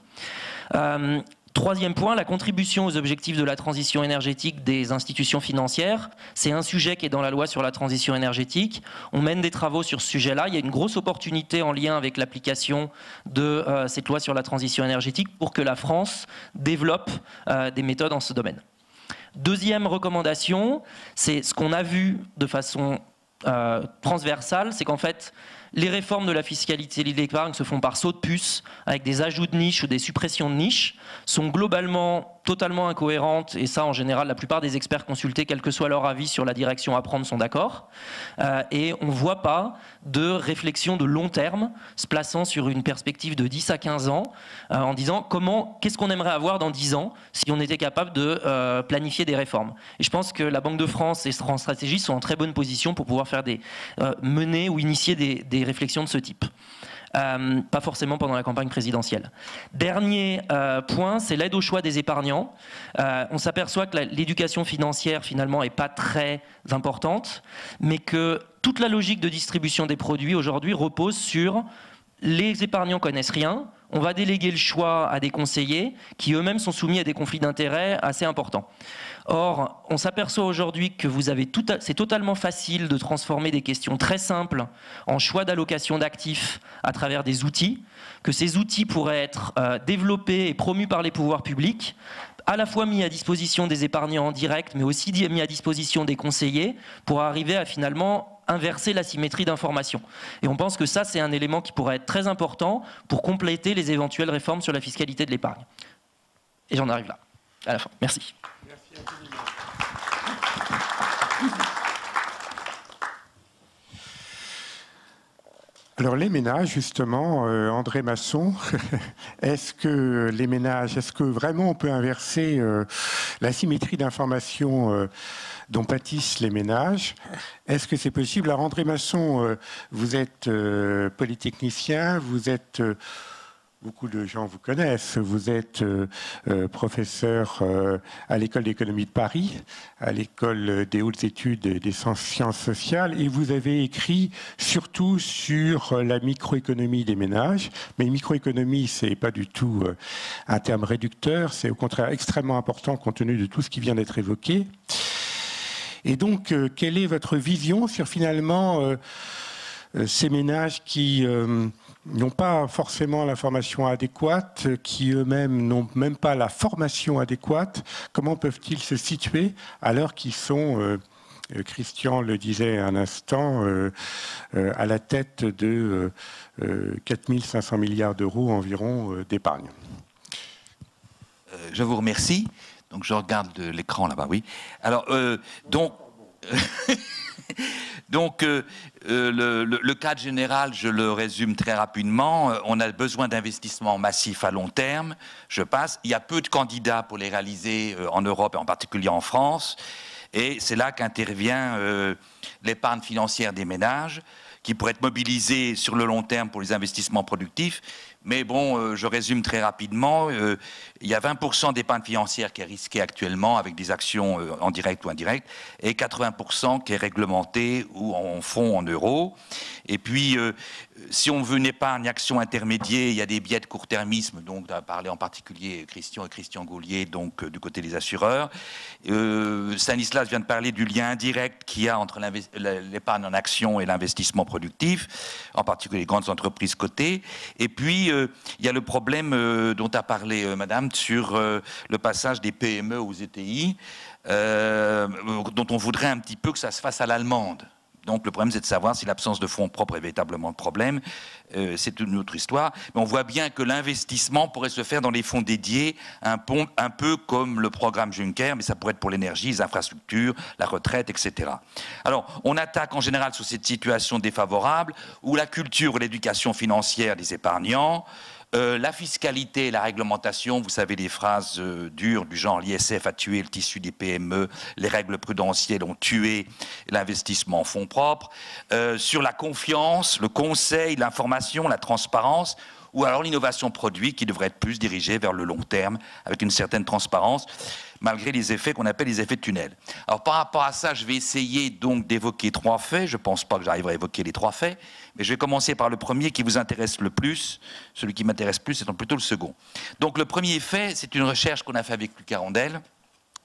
Troisième point, la contribution aux objectifs de la transition énergétique des institutions financières. C'est un sujet qui est dans la loi sur la transition énergétique. On mène des travaux sur ce sujet-là. Il y a une grosse opportunité en lien avec l'application de cette loi sur la transition énergétique pour que la France développe des méthodes en ce domaine. Deuxième recommandation, c'est ce qu'on a vu de façon transversale, c'est qu'en fait, les réformes de la fiscalité de l'épargne se font par saut de puce, avec des ajouts de niches ou des suppressions de niches, sont globalement totalement incohérentes, et ça en général la plupart des experts consultés, quel que soit leur avis sur la direction à prendre, sont d'accord. Et on ne voit pas de réflexion de long terme, se plaçant sur une perspective de 10 à 15 ans, en disant qu'est-ce qu'on aimerait avoir dans 10 ans si on était capable de planifier des réformes. Et je pense que la Banque de France et France Stratégie sont en très bonne position pour pouvoir faire mener ou initier des réflexions de ce type. Pas forcément pendant la campagne présidentielle. Dernier point, c'est l'aide au choix des épargnants. On s'aperçoit que l'éducation financière finalement n'est pas très importante, mais que toute la logique de distribution des produits aujourd'hui repose sur les épargnants connaissent rien, on va déléguer le choix à des conseillers qui eux-mêmes sont soumis à des conflits d'intérêts assez importants. Or, on s'aperçoit aujourd'hui que c'est totalement facile de transformer des questions très simples en choix d'allocation d'actifs à travers des outils, que ces outils pourraient être développés et promus par les pouvoirs publics, à la fois mis à disposition des épargnants en direct, mais aussi mis à disposition des conseillers pour arriver à finalement inverser la symétrie d'information. Et on pense que ça, c'est un élément qui pourrait être très important pour compléter les éventuelles réformes sur la fiscalité de l'épargne. Et j'en arrive là, à la fin. Merci. Merci infiniment. Alors les ménages, justement, André Masson, est-ce que les ménages, est-ce que vraiment on peut inverser la symétrie d'information dont pâtissent les ménages? Est-ce que c'est possible? Alors André Masson, vous êtes polytechnicien, vous êtes... Beaucoup de gens vous connaissent. Vous êtes professeur à l'École d'économie de Paris, à l'École des hautes études des sciences sociales, et vous avez écrit surtout sur la microéconomie des ménages. Mais microéconomie, c'est pas du tout un terme réducteur, c'est au contraire extrêmement important compte tenu de tout ce qui vient d'être évoqué. Et donc, quelle est votre vision sur finalement ces ménages qui n'ont pas forcément l'information adéquate, qui eux-mêmes n'ont même pas la formation adéquate? Comment peuvent-ils se situer alors qu'ils sont, Christian le disait un instant, à la tête de 4 500 milliards d'euros environ d'épargne? Je vous remercie. Donc je regarde l'écran là-bas, oui. Alors, le cadre général, je le résume très rapidement. On a besoin d'investissements massifs à long terme. Je passe. Il y a peu de candidats pour les réaliser en Europe et en particulier en France. Et c'est là qu'intervient l'épargne financière des ménages, qui pourrait être mobilisée sur le long terme pour les investissements productifs. Mais bon, je résume très rapidement. Il y a 20% d'épargne financière qui est risquée actuellement avec des actions en direct ou indirect, et 80% qui est réglementée ou en fonds en euros. Et puis, si on veut une épargne action intermédiaire, il y a des biais de court-termisme, donc a parlé en particulier Christian Gaulier, donc du côté des assureurs. Stanislas vient de parler du lien indirect qu'il y a entre l'épargne en action et l'investissement productif, en particulier les grandes entreprises cotées. Et puis, il y a le problème dont a parlé Madame sur le passage des PME aux ETI, dont on voudrait un petit peu que ça se fasse à l'allemande. Donc le problème, c'est de savoir si l'absence de fonds propres est véritablement le problème. C'est une autre histoire. Mais on voit bien que l'investissement pourrait se faire dans les fonds dédiés, un peu comme le programme Juncker, mais ça pourrait être pour l'énergie, les infrastructures, la retraite, etc. Alors, on attaque en général sur cette situation défavorable, où la culture et l'éducation financière des épargnants, la fiscalité et la réglementation, vous savez, des phrases dures du genre l'ISF a tué le tissu des PME, les règles prudentielles ont tué l'investissement en fonds propres, sur la confiance, le conseil, l'information, la transparence, ou alors l'innovation produit qui devrait être plus dirigée vers le long terme avec une certaine transparence, malgré les effets qu'on appelle les effets de tunnel. Alors par rapport à ça, je vais essayer donc d'évoquer 3 faits. Je ne pense pas que j'arriverai à évoquer les 3 faits, mais je vais commencer par le premier qui vous intéresse le plus. Celui qui m'intéresse plus, c'est plutôt le second. Donc le premier fait, c'est une recherche qu'on a fait avec Lucas Rondel,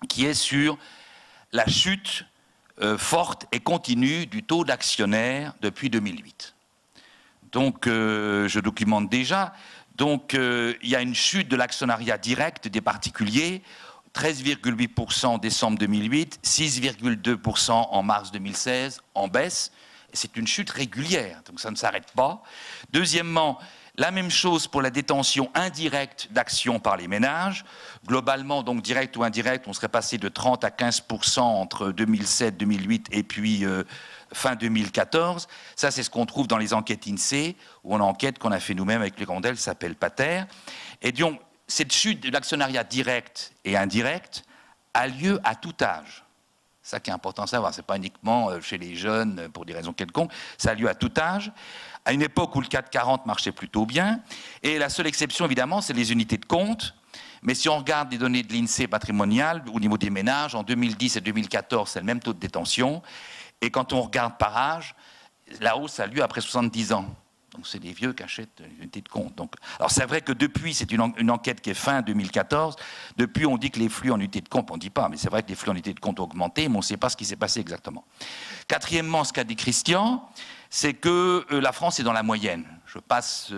qui est sur la chute forte et continue du taux d'actionnaires depuis 2008. Donc je documente déjà. Donc il y a une chute de l'actionnariat direct des particuliers, 13,8% en décembre 2008, 6,2% en mars 2016, en baisse. C'est une chute régulière, donc ça ne s'arrête pas. Deuxièmement, la même chose pour la détention indirecte d'actions par les ménages. Globalement, donc direct ou indirect, on serait passé de 30 à 15% entre 2007, 2008 et puis fin 2014. Ça, c'est ce qu'on trouve dans les enquêtes INSEE, ou en enquête qu'on a fait nous-mêmes avec les Rondel, s'appelle Pater. Et donc, cette chute de l'actionnariat direct et indirect a lieu à tout âge. C'est ça qui est important à savoir. Ce n'est pas uniquement chez les jeunes pour des raisons quelconques. Ça a lieu à tout âge, à une époque où le CAC 40 marchait plutôt bien. Et la seule exception, évidemment, c'est les unités de compte. Mais si on regarde les données de l'INSEE patrimonial, au niveau des ménages, en 2010 et 2014, c'est le même taux de détention. Et quand on regarde par âge, la hausse a lieu après 70 ans. Donc c'est des vieux qui achètent une unité de compte. Donc, alors c'est vrai que depuis, c'est une enquête qui est fin 2014, depuis on dit que les flux en unité de compte, on ne dit pas, mais c'est vrai que les flux en unité de compte ont augmenté, mais on ne sait pas ce qui s'est passé exactement. Quatrièmement, ce qu'a dit Christian, c'est que la France est dans la moyenne. Je passe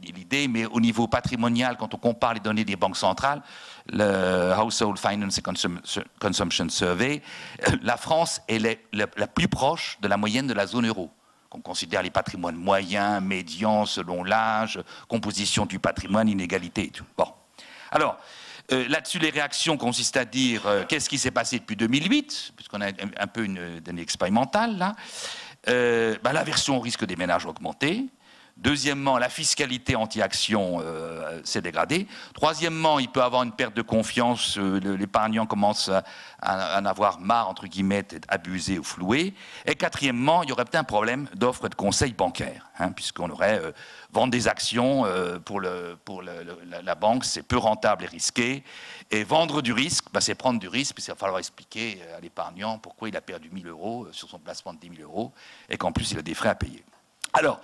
l'idée, mais au niveau patrimonial, quand on compare les données des banques centrales, le Household Finance and Consumption Survey, la France est la plus proche de la moyenne de la zone euro. On considère les patrimoines moyens, médians, selon l'âge, composition du patrimoine, inégalité et tout. Bon. Alors, là-dessus, les réactions consistent à dire qu'est-ce qui s'est passé depuis 2008, puisqu'on a un peu une donnée expérimentale, là. l'aversion au risque des ménages a augmenté. Deuxièmement, la fiscalité anti-action s'est dégradée. Troisièmement, il peut y avoir une perte de confiance. L'épargnant commence à en avoir marre, entre guillemets, d'être abusé ou floué. Et quatrièmement, il y aurait peut-être un problème d'offre de conseil bancaire, puisqu'on aurait vendre des actions pour la banque, c'est peu rentable et risqué. Et vendre du risque, c'est prendre du risque, puis il va falloir expliquer à l'épargnant pourquoi il a perdu 1 000 € sur son placement de 10 000 € et qu'en plus, il a des frais à payer. Alors,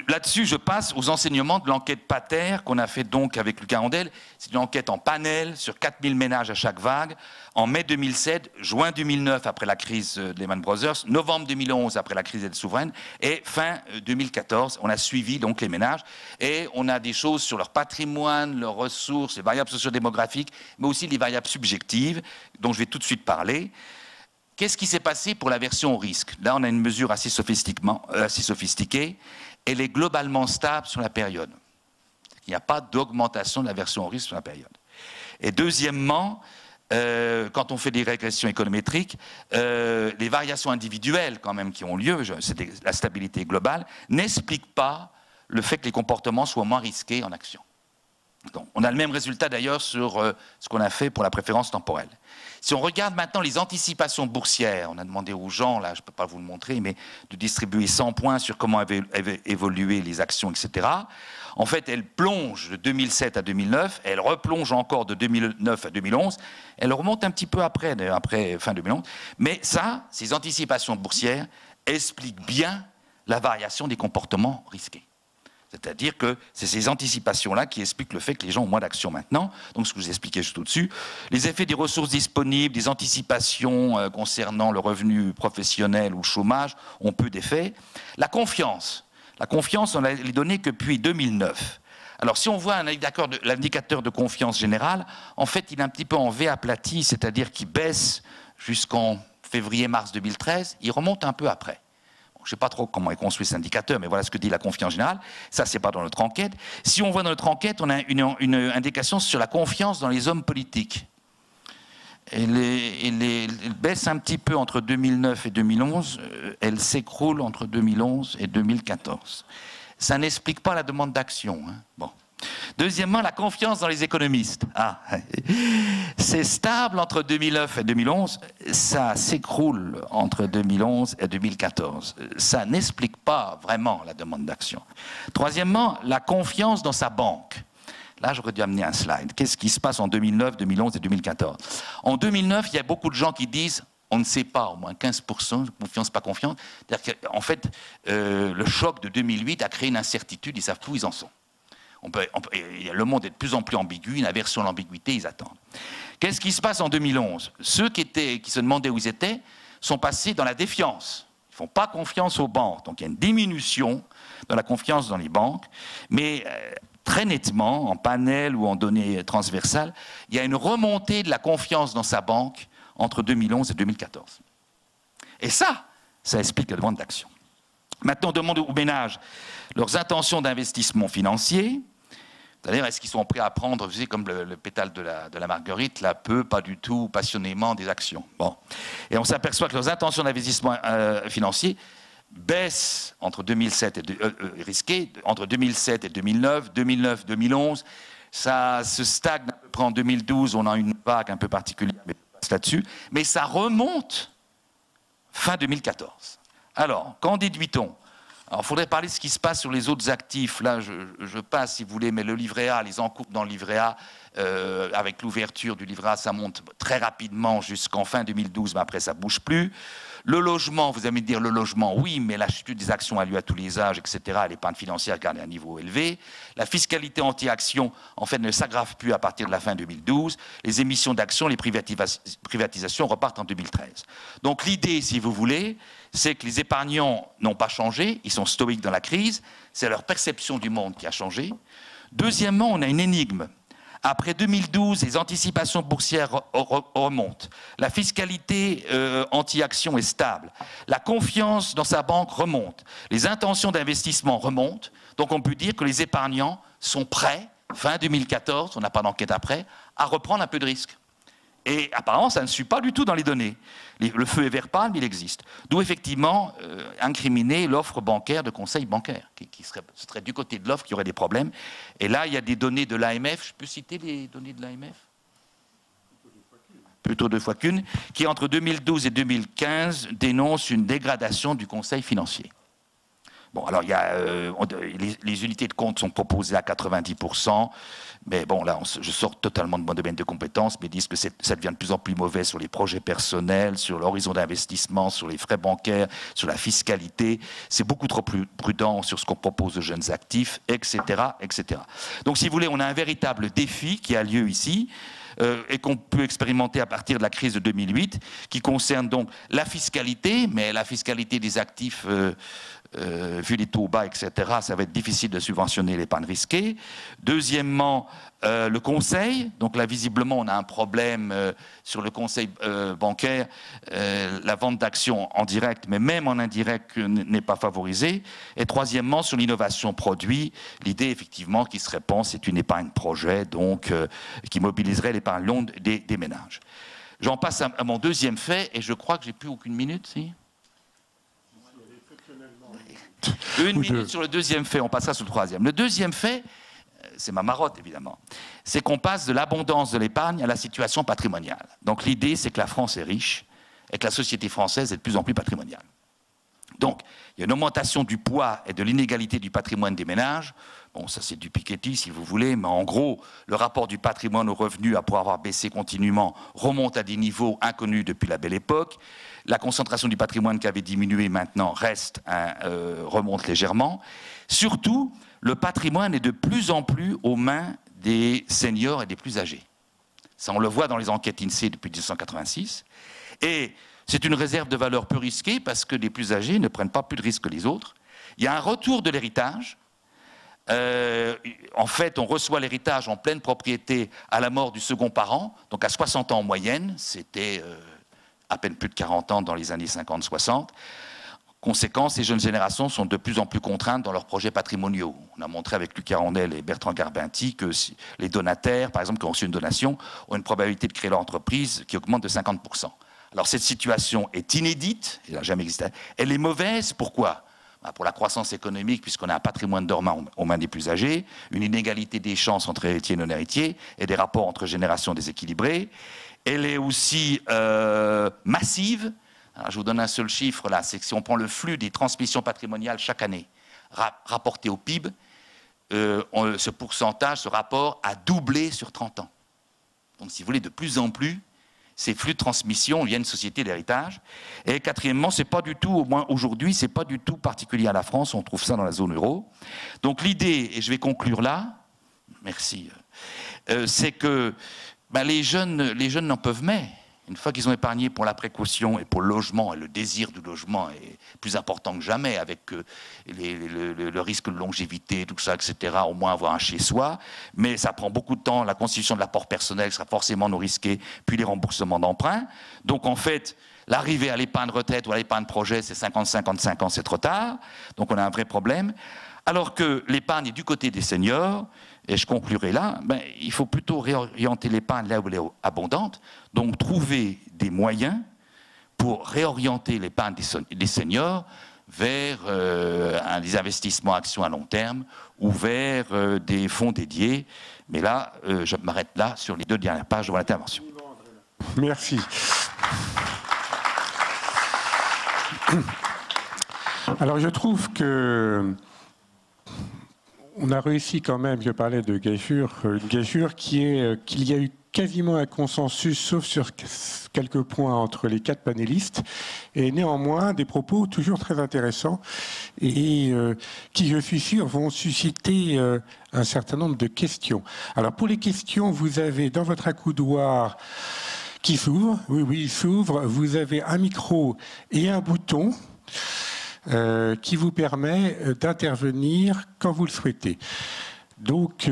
là-dessus, je passe aux enseignements de l'enquête Pater qu'on a fait donc avec Lucas Rondel. C'est une enquête en panel sur 4000 ménages à chaque vague, en mai 2007, juin 2009 après la crise de Lehman Brothers, novembre 2011 après la crise des dettes souveraines et fin 2014. On a suivi donc les ménages et on a des choses sur leur patrimoine, leurs ressources, les variables sociodémographiques, mais aussi les variables subjectives dont je vais tout de suite parler. Qu'est-ce qui s'est passé pour l'aversion au risque? Là, on a une mesure assez sophistiquée. Elle est globalement stable sur la période. Il n'y a pas d'augmentation de l'aversion au risque sur la période. Et deuxièmement, quand on fait des régressions économétriques, les variations individuelles quand même qui ont lieu, la stabilité globale, n'expliquent pas le fait que les comportements soient moins risqués en action. Donc, on a le même résultat d'ailleurs sur ce qu'on a fait pour la préférence temporelle. Si on regarde maintenant les anticipations boursières, on a demandé aux gens, là je ne peux pas vous le montrer, mais de distribuer 100 points sur comment avaient évolué les actions, etc. En fait, elles plongent de 2007 à 2009, elles replongent encore de 2009 à 2011, elles remontent un petit peu après fin 2011, mais ça, ces anticipations boursières expliquent bien la variation des comportements risqués. C'est-à-dire que c'est ces anticipations-là qui expliquent le fait que les gens ont moins d'actions maintenant. Donc ce que je vous expliquais juste au-dessus. Les effets des ressources disponibles, des anticipations concernant le revenu professionnel ou le chômage ont peu d'effets. La confiance, on a les données que depuis 2009. Alors si on voit l'indicateur de confiance générale, en fait il est un petit peu en V aplati, c'est-à-dire qu'il baisse jusqu'en février-mars 2013, il remonte un peu après. Je ne sais pas trop comment est construit cet indicateur, mais voilà ce que dit la confiance générale. Ça, ce n'est pas dans notre enquête. Si on voit dans notre enquête, on a une indication sur la confiance dans les hommes politiques. Elle baisse un petit peu entre 2009 et 2011. Elle s'écroule entre 2011 et 2014. Ça n'explique pas la demande d'action. Bon. Deuxièmement, la confiance dans les économistes. C'est stable entre 2009 et 2011, ça s'écroule entre 2011 et 2014. Ça n'explique pas vraiment la demande d'action. Troisièmement, la confiance dans sa banque. Là, j'aurais dû amener un slide. Qu'est-ce qui se passe en 2009, 2011 et 2014? En 2009, il y a beaucoup de gens qui disent on ne sait pas, au moins 15%, confiance, pas confiance. C'est-à-dire qu'en fait, le choc de 2008 a créé une incertitude, ils ne savent plus où ils en sont. Le monde est de plus en plus ambigu, une aversion à l'ambiguïté, ils attendent. Qu'est-ce qui se passe en 2011? Ceux qui se demandaient où ils étaient sont passés dans la défiance. Ils ne font pas confiance aux banques. Donc il y a une diminution dans la confiance dans les banques, mais très nettement, en panel ou en données transversales, il y a une remontée de la confiance dans sa banque entre 2011 et 2014. Et ça explique la demande d'action. Maintenant, on demande aux ménages leurs intentions d'investissement financier. C'est-à-dire, est-ce qu'ils sont prêts à prendre, vous savez, comme le pétale de la marguerite, là, peu, pas du tout, passionnément, des actions. Bon. Et on s'aperçoit que leurs intentions d'investissement financier baissent entre 2007 et risquées entre 2007 et 2009, 2009-2011. Ça se stagne à peu près en 2012. On a une vague un peu particulière, mais là-dessus. Mais ça remonte fin 2014. Alors, qu'en déduit-on? Alors, il faudrait parler de ce qui se passe sur les autres actifs. Là, je passe, si vous voulez, mais le livret A, les encours dans le livret A, avec l'ouverture du livret A, ça monte très rapidement jusqu'en fin 2012, mais après, ça ne bouge plus. Le logement, vous allez me dire, le logement, oui, mais la chute des actions a lieu à tous les âges, etc. L'épargne financière garde un niveau élevé. La fiscalité anti-action, en fait, ne s'aggrave plus à partir de la fin 2012. Les émissions d'actions, les privatisations repartent en 2013. Donc l'idée, si vous voulez, c'est que les épargnants n'ont pas changé, ils sont stoïques dans la crise, c'est leur perception du monde qui a changé. Deuxièmement, on a une énigme. Après 2012, les anticipations boursières remontent. La fiscalité anti-action est stable. La confiance dans sa banque remonte. Les intentions d'investissement remontent. Donc on peut dire que les épargnants sont prêts, fin 2014, on n'a pas d'enquête après, à reprendre un peu de risque. Et apparemment, ça ne suit pas du tout dans les données. Le feu est vert pâle, mais il existe. D'où effectivement incriminer l'offre bancaire de conseil bancaire, qui serait du côté de l'offre qui aurait des problèmes. Et là, il y a des données de l'AMF. Je peux citer les données de l'AMF ? Plutôt 2 fois qu'une, qui entre 2012 et 2015 dénonce une dégradation du conseil financier. Bon, alors il y a, les unités de compte sont proposées à 90%, mais bon, là, je sors totalement de mon domaine de compétences, mais disent que ça devient de plus en plus mauvais sur les projets personnels, sur l'horizon d'investissement, sur les frais bancaires, sur la fiscalité. C'est beaucoup trop plus prudent sur ce qu'on propose aux jeunes actifs, etc., etc. Donc, si vous voulez, on a un véritable défi qui a lieu ici, et qu'on peut expérimenter à partir de la crise de 2008, qui concerne donc la fiscalité, mais la fiscalité des actifs, vu les taux bas, etc., ça va être difficile de subventionner l'épargne risquée. Deuxièmement, le conseil. Donc là, visiblement, on a un problème sur le conseil bancaire. La vente d'actions en direct, mais même en indirect, n'est pas favorisée. Et troisièmement, sur l'innovation produit, l'idée, effectivement, qui se répand, c'est une épargne projet, donc qui mobiliserait l'épargne longue des ménages. J'en passe à mon deuxième fait, et je crois que j'ai plus aucune minute, si. Une minute sur le deuxième fait, on passera sur le troisième. Le deuxième fait, c'est ma marotte évidemment, c'est qu'on passe de l'abondance de l'épargne à la situation patrimoniale. Donc l'idée, c'est que la France est riche et que la société française est de plus en plus patrimoniale. Donc il y a une augmentation du poids et de l'inégalité du patrimoine des ménages. Bon, ça c'est du Piketty si vous voulez, mais en gros, le rapport du patrimoine aux revenus, après avoir baissé continuellement, remonte à des niveaux inconnus depuis la belle époque. La concentration du patrimoine qui avait diminué maintenant remonte légèrement. Surtout, le patrimoine est de plus en plus aux mains des seniors et des plus âgés. Ça, on le voit dans les enquêtes INSEE depuis 1986. Et c'est une réserve de valeur peu risquée parce que les plus âgés ne prennent pas plus de risques que les autres. Il y a un retour de l'héritage. En fait, on reçoit l'héritage en pleine propriété à la mort du second parent, donc à 60 ans en moyenne. C'était à peine plus de 40 ans dans les années 50-60. Conséquence, les jeunes générations sont de plus en plus contraintes dans leurs projets patrimoniaux. On a montré avec Lucas Rondel et Bertrand Garbinti que les donataires, par exemple, qui ont reçu une donation, ont une probabilité de créer leur entreprise qui augmente de 50%. Alors cette situation est inédite, elle n'a jamais existé. Elle est mauvaise, pourquoi ? Pour la croissance économique, puisqu'on a un patrimoine dormant aux mains des plus âgés, une inégalité des chances entre héritiers et non-héritiers, et des rapports entre générations déséquilibrés. Elle est aussi massive. Alors, je vous donne un seul chiffre là, c'est que si on prend le flux des transmissions patrimoniales chaque année, rapporté au PIB, ce pourcentage, ce rapport a doublé sur 30 ans. Donc si vous voulez, de plus en plus, ces flux de transmission viennent de sociétés d'héritage. Et quatrièmement, c'est pas du tout, au moins aujourd'hui, c'est pas du tout particulier à la France, on trouve ça dans la zone euro. Donc l'idée, et je vais conclure là, merci, c'est que les jeunes n'en peuvent mais. Une fois qu'ils ont épargné pour la précaution et pour le logement, et le désir du logement est plus important que jamais, avec le risque de longévité, tout ça, etc., au moins avoir un chez-soi, mais ça prend beaucoup de temps, la constitution de l'apport personnel sera forcément non risqué, puis les remboursements d'emprunts. Donc en fait, l'arrivée à l'épargne retraite ou à l'épargne projet, c'est 50-55 ans, c'est trop tard, donc on a un vrai problème. Alors que l'épargne est du côté des seniors, et je conclurai là, il faut plutôt réorienter l'épargne là où elle est abondante, donc trouver des moyens pour réorienter l'épargne des seniors vers des investissements actions à long terme ou vers des fonds dédiés. Mais là, je m'arrête là sur les 2 dernières pages de mon intervention. Merci. Alors je trouve que on a réussi quand même, je parlais de gageure, une gageure qui est qu'il y a eu quasiment un consensus, sauf sur quelques points entre les 4 panélistes, et néanmoins des propos toujours très intéressants et qui, je suis sûr, vont susciter un certain nombre de questions. Alors pour les questions, vous avez dans votre accoudoir qui s'ouvre, oui, il s'ouvre, vous avez un micro et un bouton qui vous permet d'intervenir quand vous le souhaitez. Donc,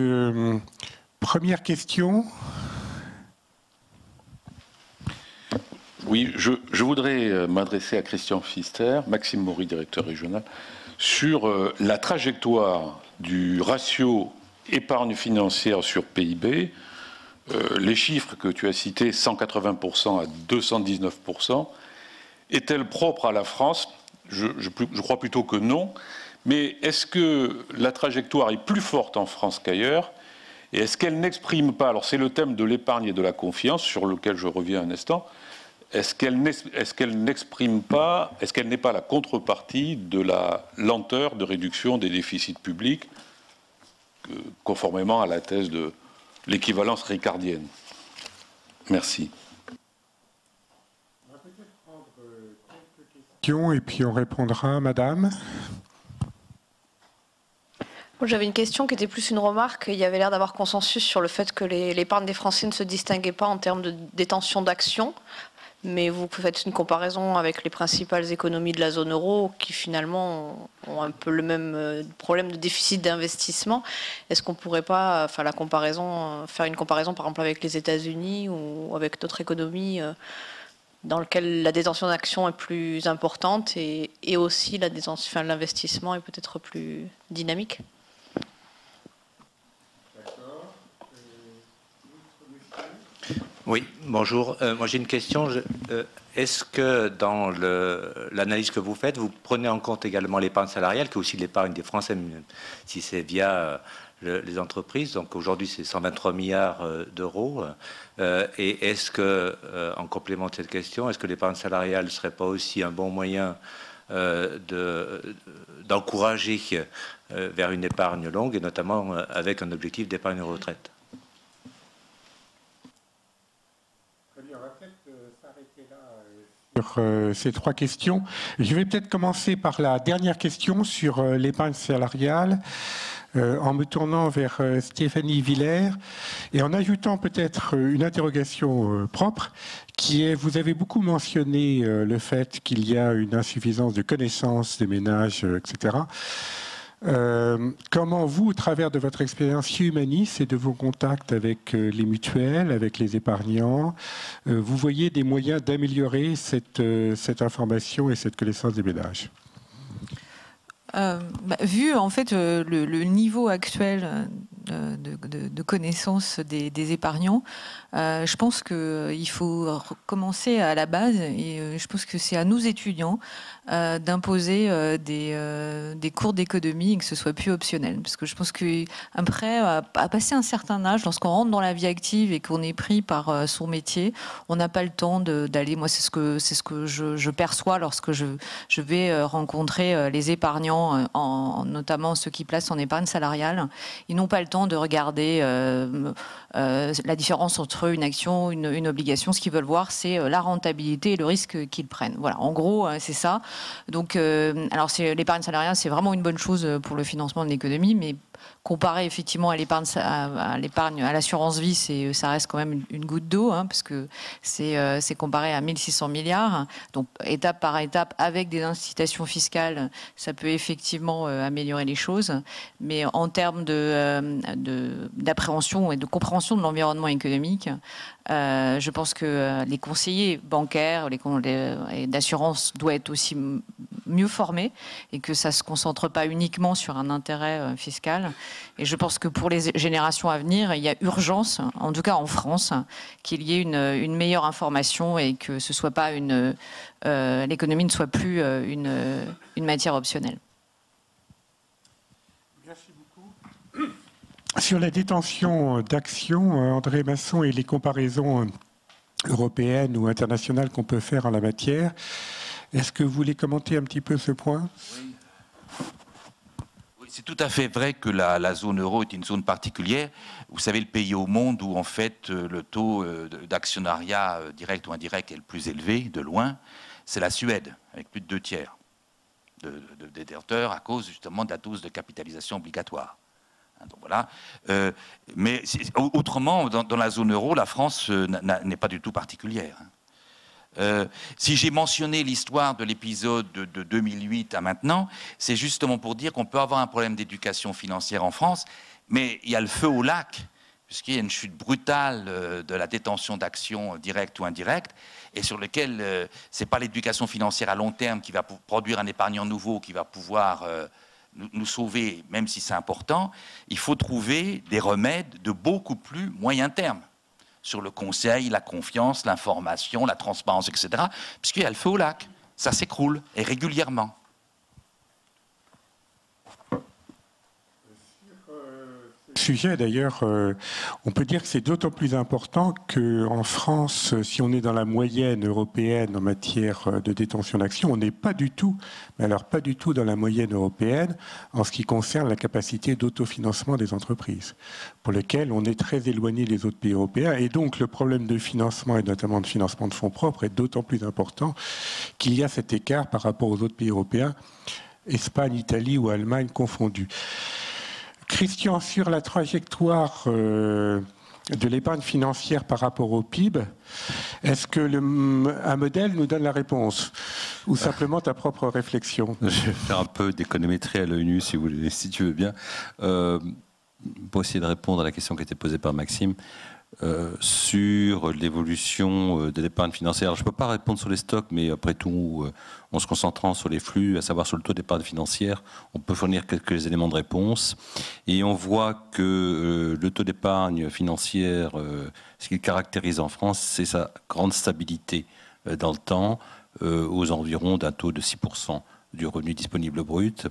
première question. Oui, je voudrais m'adresser à Christian Pfister, Maxime Maury, directeur régional, sur la trajectoire du ratio épargne financière sur PIB les chiffres que tu as cités, 180% à 219%, est-elle propre à la France? Je crois plutôt que non. Mais est-ce que la trajectoire est plus forte en France qu'ailleurs? Et est-ce qu'elle n'exprime pas, alors c'est le thème de l'épargne et de la confiance, sur lequel je reviens un instant, est-ce qu'elle n'exprime pas, est-ce qu'elle n'est pas la contrepartie de la lenteur de réduction des déficits publics, conformément à la thèse de l'équivalence ricardienne? Merci. On va peut-être prendre quelques questions et puis on répondra, madame. J'avais une question qui était plus une remarque. Il y avait l'air d'avoir consensus sur le fait que l'épargne des Français ne se distinguait pas en termes de détention d'actions. Mais vous faites une comparaison avec les principales économies de la zone euro qui finalement ont un peu le même problème de déficit d'investissement. Est-ce qu'on ne pourrait pas faire une comparaison par exemple avec les États-Unis ou avec d'autres économies dans lesquelles la détention d'actions est plus importante et aussi l'investissement est peut-être plus dynamique? Oui, bonjour. Moi j'ai une question. Est-ce que dans l'analyse que vous faites, vous prenez en compte également l'épargne salariale, qui est aussi l'épargne des Français, même si c'est via les entreprises? Donc aujourd'hui c'est 123 milliards d'euros. Et est-ce que, en complément de cette question, est-ce que l'épargne salariale ne serait pas aussi un bon moyen d'encourager vers une épargne longue, et notamment avec un objectif d'épargne retraite? Sur ces trois questions. Je vais peut-être commencer par la dernière question sur l'épargne salariale, en me tournant vers Stéphanie Villers et en ajoutant peut-être une interrogation propre qui est, vous avez beaucoup mentionné le fait qu'il y a une insuffisance de connaissances des ménages, etc. Comment vous, au travers de votre expérience chez Humanis et de vos contacts avec les mutuelles, avec les épargnants, vous voyez des moyens d'améliorer cette information et cette connaissance des ménages? Vu en fait le niveau actuel de connaissance des épargnants, je pense qu'il faut commencer à la base et je pense que c'est à nous étudiants d'imposer des cours d'économie et que ce soit plus optionnel. Parce que je pense qu'après, à passer un certain âge, lorsqu'on rentre dans la vie active et qu'on est pris par son métier, on n'a pas le temps d'aller. Moi, c'est ce que je perçois lorsque je vais rencontrer les épargnants, notamment ceux qui placent en épargne salariale. Ils n'ont pas le temps de regarder la différence entre une action, une obligation. Ce qu'ils veulent voir, c'est la rentabilité et le risque qu'ils prennent. Voilà, en gros, c'est ça. Donc, alors l'épargne salariale, c'est vraiment une bonne chose pour le financement de l'économie, mais comparé effectivement à l'épargne, à l'assurance vie, ça reste quand même une goutte d'eau, hein, parce que c'est comparé à 1600 milliards. Donc, étape par étape, avec des incitations fiscales, ça peut effectivement améliorer les choses. Mais en termes d'appréhension et de compréhension de l'environnement économique, je pense que les conseillers bancaires et d'assurance doivent être aussi mieux formés et que ça ne se concentre pas uniquement sur un intérêt fiscal. Et je pense que pour les générations à venir, il y a urgence, en tout cas en France, qu'il y ait une meilleure information et que ce soit pas l'économie ne soit plus une matière optionnelle. Merci beaucoup. Sur la détention d'actions, André Masson et les comparaisons européennes ou internationales qu'on peut faire en la matière, est-ce que vous voulez commenter un petit peu ce point? Oui, c'est tout à fait vrai que la zone euro est une zone particulière. Vous savez, le pays au monde où en fait le taux d'actionnariat direct ou indirect est le plus élevé, de loin, c'est la Suède, avec plus de 2/3 de détenteurs à cause justement de la dose de capitalisation obligatoire. Donc voilà. Mais autrement, dans la zone euro, la France n'est pas du tout particulière. Si j'ai mentionné l'histoire de l'épisode de 2008 à maintenant, c'est justement pour dire qu'on peut avoir un problème d'éducation financière en France, mais il y a le feu au lac, puisqu'il y a une chute brutale de la détention d'actions directes ou indirectes, et sur lequel c'est pas l'éducation financière à long terme qui va produire un épargnant nouveau qui va pouvoir nous sauver, même si c'est important. Il faut trouver des remèdes de beaucoup plus moyen terme. sur le conseil, la confiance, l'information, la transparence, etc. Puisqu'il y a le feu au lac. Ça s'écroule, et régulièrement. Sujet d'ailleurs, on peut dire que c'est d'autant plus important qu'en France, si on est dans la moyenne européenne en matière de détention d'actions, on n'est pas du tout, mais alors pas du tout dans la moyenne européenne en ce qui concerne la capacité d'autofinancement des entreprises, pour lesquelles on est très éloigné des autres pays européens. Et donc le problème de financement, et notamment de financement de fonds propres, est d'autant plus important qu'il y a cet écart par rapport aux autres pays européens, Espagne, Italie ou Allemagne confondus. Christian, sur la trajectoire de l'épargne financière par rapport au PIB, est-ce que un modèle nous donne la réponse ou simplement ta propre réflexion? Je vais faire un peu d'économétrie à l'œil nu, si tu veux bien, pour essayer de répondre à la question qui était posée par Maxime. Sur l'évolution de l'épargne financière. Alors, je ne peux pas répondre sur les stocks, mais après tout, en se concentrant sur les flux, à savoir sur le taux d'épargne financière, on peut fournir quelques éléments de réponse. Et on voit que le taux d'épargne financière, ce qui le caractérise en France, c'est sa grande stabilité dans le temps, aux environs d'un taux de 6% du revenu disponible brut.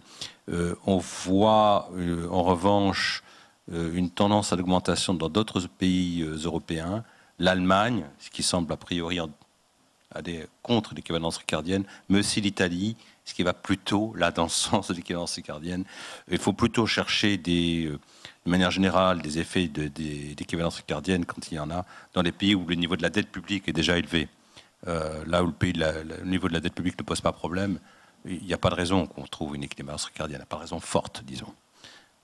On voit en revanche une tendance à l'augmentation dans d'autres pays européens, l'Allemagne, ce qui semble a priori aller contre l'équivalence ricardienne, mais aussi l'Italie, ce qui va plutôt là dans le sens de l'équivalence ricardienne. Il faut plutôt chercher de manière générale des effets d'équivalence ricardienne quand il y en a dans les pays où le niveau de la dette publique est déjà élevé. Là où le niveau de la dette publique ne pose pas problème, il n'y a pas de raison qu'on trouve une équivalence ricardienne, il n'y a pas de raison forte, disons.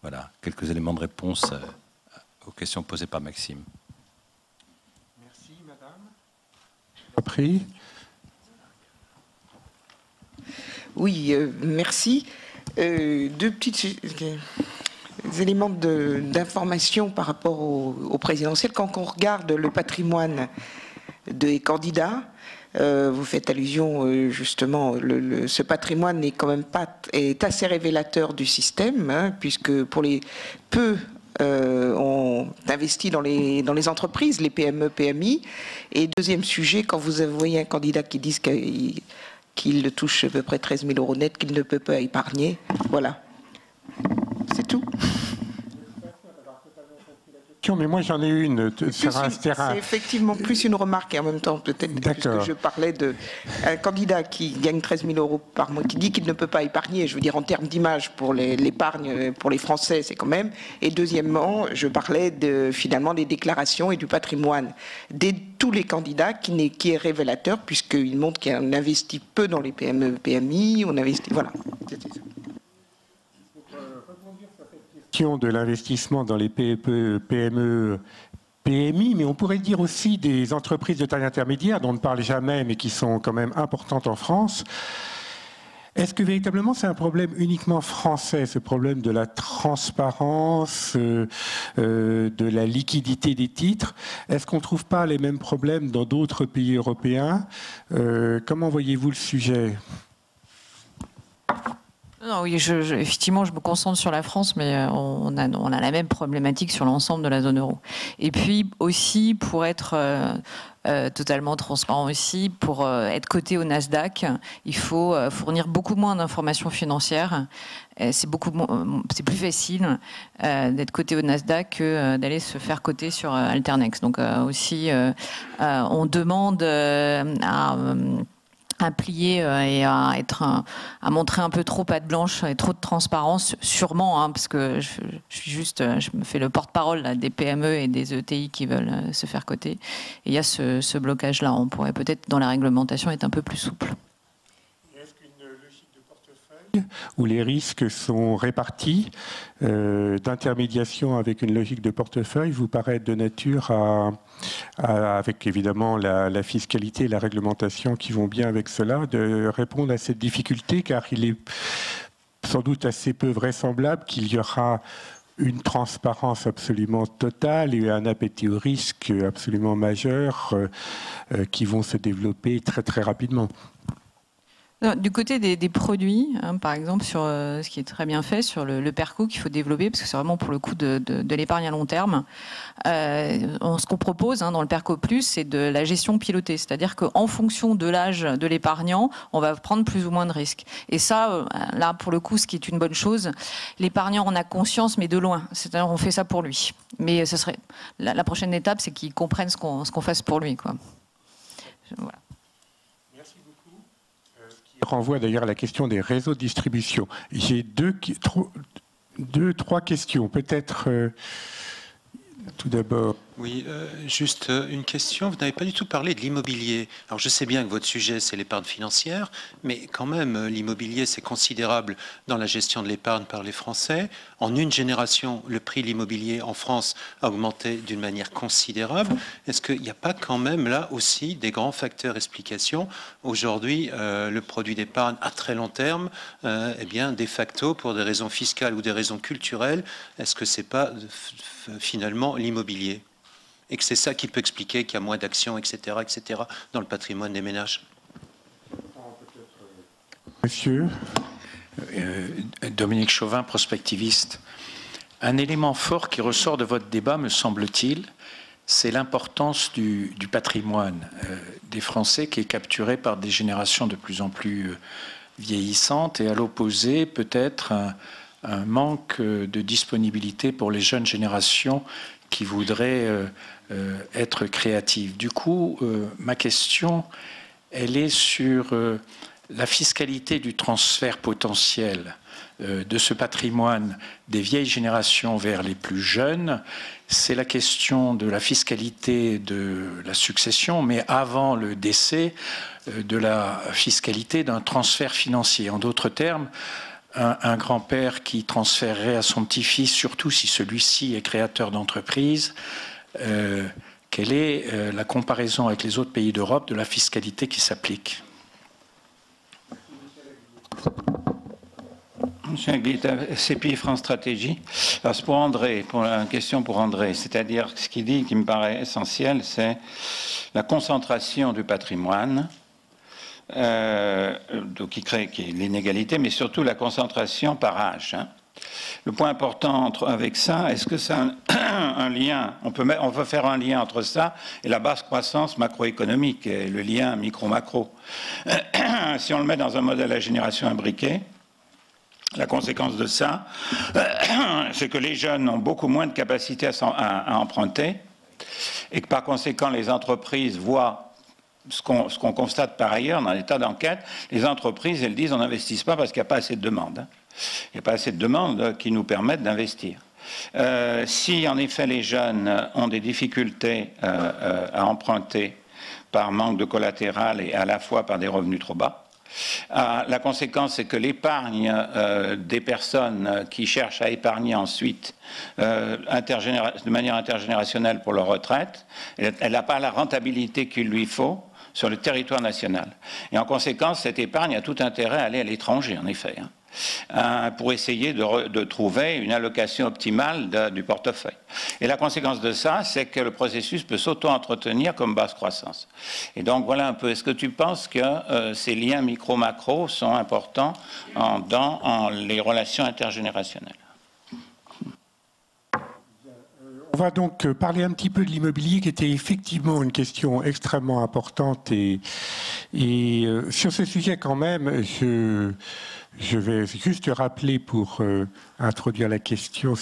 Voilà, quelques éléments de réponse aux questions posées par Maxime. Merci, madame. Appris. Oui, merci. Deux petits éléments d'information par rapport au présidentiel. Quand on regarde le patrimoine des candidats, vous faites allusion justement, ce patrimoine est quand même est assez révélateur du système, hein, puisque pour les peu on investit dans les entreprises, les PME, PMI. Et deuxième sujet, quand vous voyez un candidat qui dit qu'il touche à peu près 13 000 € net, qu'il ne peut pas épargner, voilà, c'est tout. Mais moi j'en ai une sur un terrain. C'est effectivement plus une remarque et en même temps peut-être puisque je parlais d'un candidat qui gagne 13 000 € par mois, qui dit qu'il ne peut pas épargner. Je veux dire en termes d'image pour l'épargne pour les Français, c'est quand même. Et deuxièmement, je parlais finalement des déclarations et du patrimoine de tous les candidats qui est révélateur puisqu'il montre qu'on investit peu dans les PME, PMI, on investit. Voilà. C'était ça. De l'investissement dans les PME, PMI, mais on pourrait dire aussi des entreprises de taille intermédiaire dont on ne parle jamais, mais qui sont quand même importantes en France. Est-ce que véritablement c'est un problème uniquement français, ce problème de la transparence, de la liquidité des titres? Est-ce qu'on ne trouve pas les mêmes problèmes dans d'autres pays européens? Comment voyez-vous le sujet? Non, oui, effectivement, je me concentre sur la France, mais on a la même problématique sur l'ensemble de la zone euro. Et puis aussi, pour être totalement transparent aussi, pour être coté au Nasdaq, il faut fournir beaucoup moins d'informations financières. C'est plus facile d'être coté au Nasdaq que d'aller se faire coter sur Alternex. Donc aussi, on demande à plier et à montrer un peu trop patte blanche et trop de transparence, sûrement, hein, parce que je me fais le porte-parole des PME et des ETI qui veulent se faire coter. Et il y a ce blocage-là. On pourrait peut-être, dans la réglementation, être un peu plus souple. Est-ce qu'une logique de portefeuille où les risques sont répartis, d'intermédiation avec une logique de portefeuille, vous paraît de nature avec évidemment la fiscalité et la réglementation qui vont bien avec cela, de répondre à cette difficulté, car il est sans doute assez peu vraisemblable qu'il y aura une transparence absolument totale et un appétit au risque absolument majeur qui vont se développer très très rapidement. Du côté des produits, hein, par exemple, sur ce qui est très bien fait, sur le PERCO qu'il faut développer, parce que c'est vraiment pour le coup de l'épargne à long terme. Ce qu'on propose dans le PERCO+, c'est de la gestion pilotée, c'est-à-dire qu'en fonction de l'âge de l'épargnant, on va prendre plus ou moins de risques. Et ça, là, pour le coup, ce qui est une bonne chose, l'épargnant en a conscience, mais de loin. C'est-à-dire on fait ça pour lui. Mais ce serait la prochaine étape, c'est qu'il comprenne ce qu'on fasse pour lui, quoi. Voilà. Renvoie d'ailleurs à la question des réseaux de distribution. J'ai trois questions. Peut-être tout d'abord. Oui, juste une question. Vous n'avez pas du tout parlé de l'immobilier. Alors je sais bien que votre sujet c'est l'épargne financière, mais quand même l'immobilier c'est considérable dans la gestion de l'épargne par les Français. En une génération, le prix de l'immobilier en France a augmenté d'une manière considérable. Est-ce qu'il n'y a pas quand même là aussi des grands facteurs explications? Aujourd'hui, le produit d'épargne à très long terme, eh bien de facto pour des raisons fiscales ou des raisons culturelles, est-ce que c'est pas finalement l'immobilier? Et que c'est ça qui peut expliquer qu'il y a moins d'actions, etc., dans le patrimoine des ménages. Monsieur Dominique Chauvin, prospectiviste. Un élément fort qui ressort de votre débat, me semble-t-il, c'est l'importance du patrimoine des Français qui est capturé par des générations de plus en plus vieillissantes et à l'opposé, peut-être un manque de disponibilité pour les jeunes générations qui voudraient être créatives. Du coup, ma question, elle est sur la fiscalité du transfert potentiel de ce patrimoine des vieilles générations vers les plus jeunes. C'est la question de la fiscalité de la succession, mais avant le décès, de la fiscalité d'un transfert financier. En d'autres termes, un grand-père qui transférerait à son petit-fils, surtout si celui-ci est créateur d'entreprise, quelle est la comparaison avec les autres pays d'Europe de la fiscalité qui s'applique? Monsieur Aguita, CPI France Stratégie. Alors, c'est pour André, pour une question pour André. C'est-à-dire, ce qu'il dit qui me paraît essentiel, c'est la concentration du patrimoine, donc qui crée l'inégalité, mais surtout la concentration par âge. Hein. Le point important avec ça, est-ce que ça a un lien, on peut faire un lien entre ça et la basse croissance macroéconomique, et le lien micro-macro. Si on le met dans un modèle à génération imbriquée, la conséquence de ça, c'est que les jeunes ont beaucoup moins de capacité à emprunter et que par conséquent les entreprises voient ce qu'on constate par ailleurs dans l'état d'enquête, les entreprises, elles disent on n'investit pas parce qu'il n'y a pas assez de demande. Il n'y a pas assez de demandes qui nous permettent d'investir. Si en effet les jeunes ont des difficultés à emprunter par manque de collatéral et à la fois par des revenus trop bas, la conséquence c'est que l'épargne des personnes qui cherchent à épargner ensuite de manière intergénérationnelle pour leur retraite, elle n'a pas la rentabilité qu'il lui faut sur le territoire national. Et en conséquence, cette épargne a tout intérêt à aller à l'étranger, en effet, pour essayer de trouver une allocation optimale du portefeuille. Et la conséquence de ça, c'est que le processus peut s'auto-entretenir comme basse croissance. Et donc voilà un peu, est-ce que tu penses que ces liens micro-macro sont importants dans les relations intergénérationnelles? On va donc parler un petit peu de l'immobilier qui était effectivement une question extrêmement importante et sur ce sujet quand même, je vais juste rappeler pour introduire la question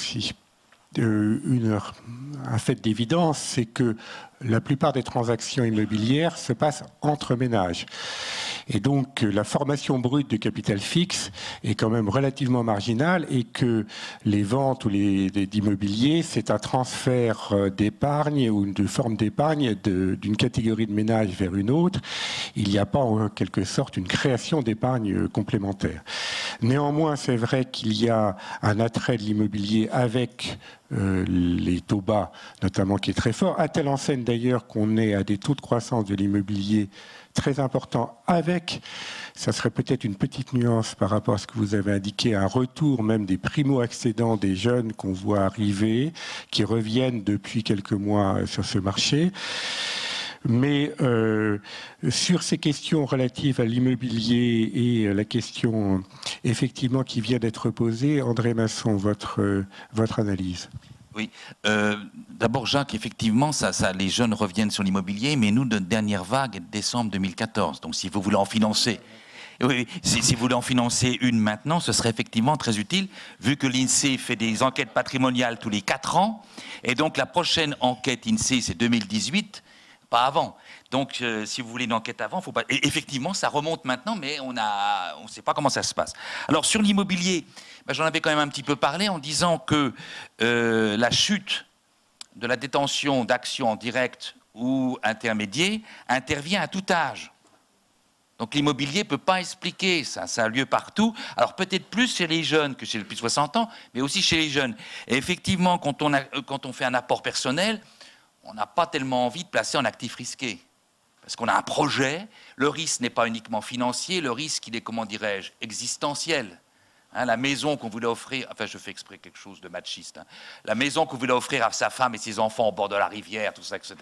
un fait d'évidence, c'est que la plupart des transactions immobilières se passent entre ménages. Et donc, la formation brute de capital fixe est quand même relativement marginale et que les ventes ou d'immobilier, c'est un transfert d'épargne ou de forme d'épargne d'une catégorie de ménage vers une autre. Il n'y a pas en quelque sorte une création d'épargne complémentaire. Néanmoins, c'est vrai qu'il y a un attrait de l'immobilier avec les taux bas, notamment, qui est très fort, à telle enseigne d'ailleurs qu'on est à des taux de croissance de l'immobilier très importants avec, ça serait peut-être une petite nuance par rapport à ce que vous avez indiqué, un retour même des primo-accédants, des jeunes qu'on voit arriver, qui reviennent depuis quelques mois sur ce marché. Mais sur ces questions relatives à l'immobilier et la question effectivement qui vient d'être posée, André Masson, votre analyse. Oui. D'abord, Jacques, effectivement, les jeunes reviennent sur l'immobilier, mais nous, notre dernière vague est de décembre 2014. Donc, si vous voulez en financer... Oui, si vous voulez en financer une maintenant, ce serait effectivement très utile, vu que l'INSEE fait des enquêtes patrimoniales tous les 4 ans, et donc la prochaine enquête INSEE, c'est 2018, pas avant. Donc, si vous voulez une enquête avant, faut pas... Et effectivement, ça remonte maintenant, mais on ne sait pas comment ça se passe. Alors, sur l'immobilier, ben, j'en avais quand même un petit peu parlé en disant que la chute de la détention d'actions en direct ou intermédiaires intervient à tout âge. Donc l'immobilier ne peut pas expliquer ça, ça a lieu partout. Alors peut-être plus chez les jeunes que chez les plus de 60 ans, mais aussi chez les jeunes. Et effectivement, quand on fait un apport personnel, on n'a pas tellement envie de placer en actifs risqués. Parce qu'on a un projet, le risque n'est pas uniquement financier, le risque, il est, comment dirais-je, existentiel. Hein, la maison qu'on voulait offrir, enfin je fais exprès quelque chose de machiste, hein, la maison qu'on voulait offrir à sa femme et ses enfants au bord de la rivière, tout ça, etc.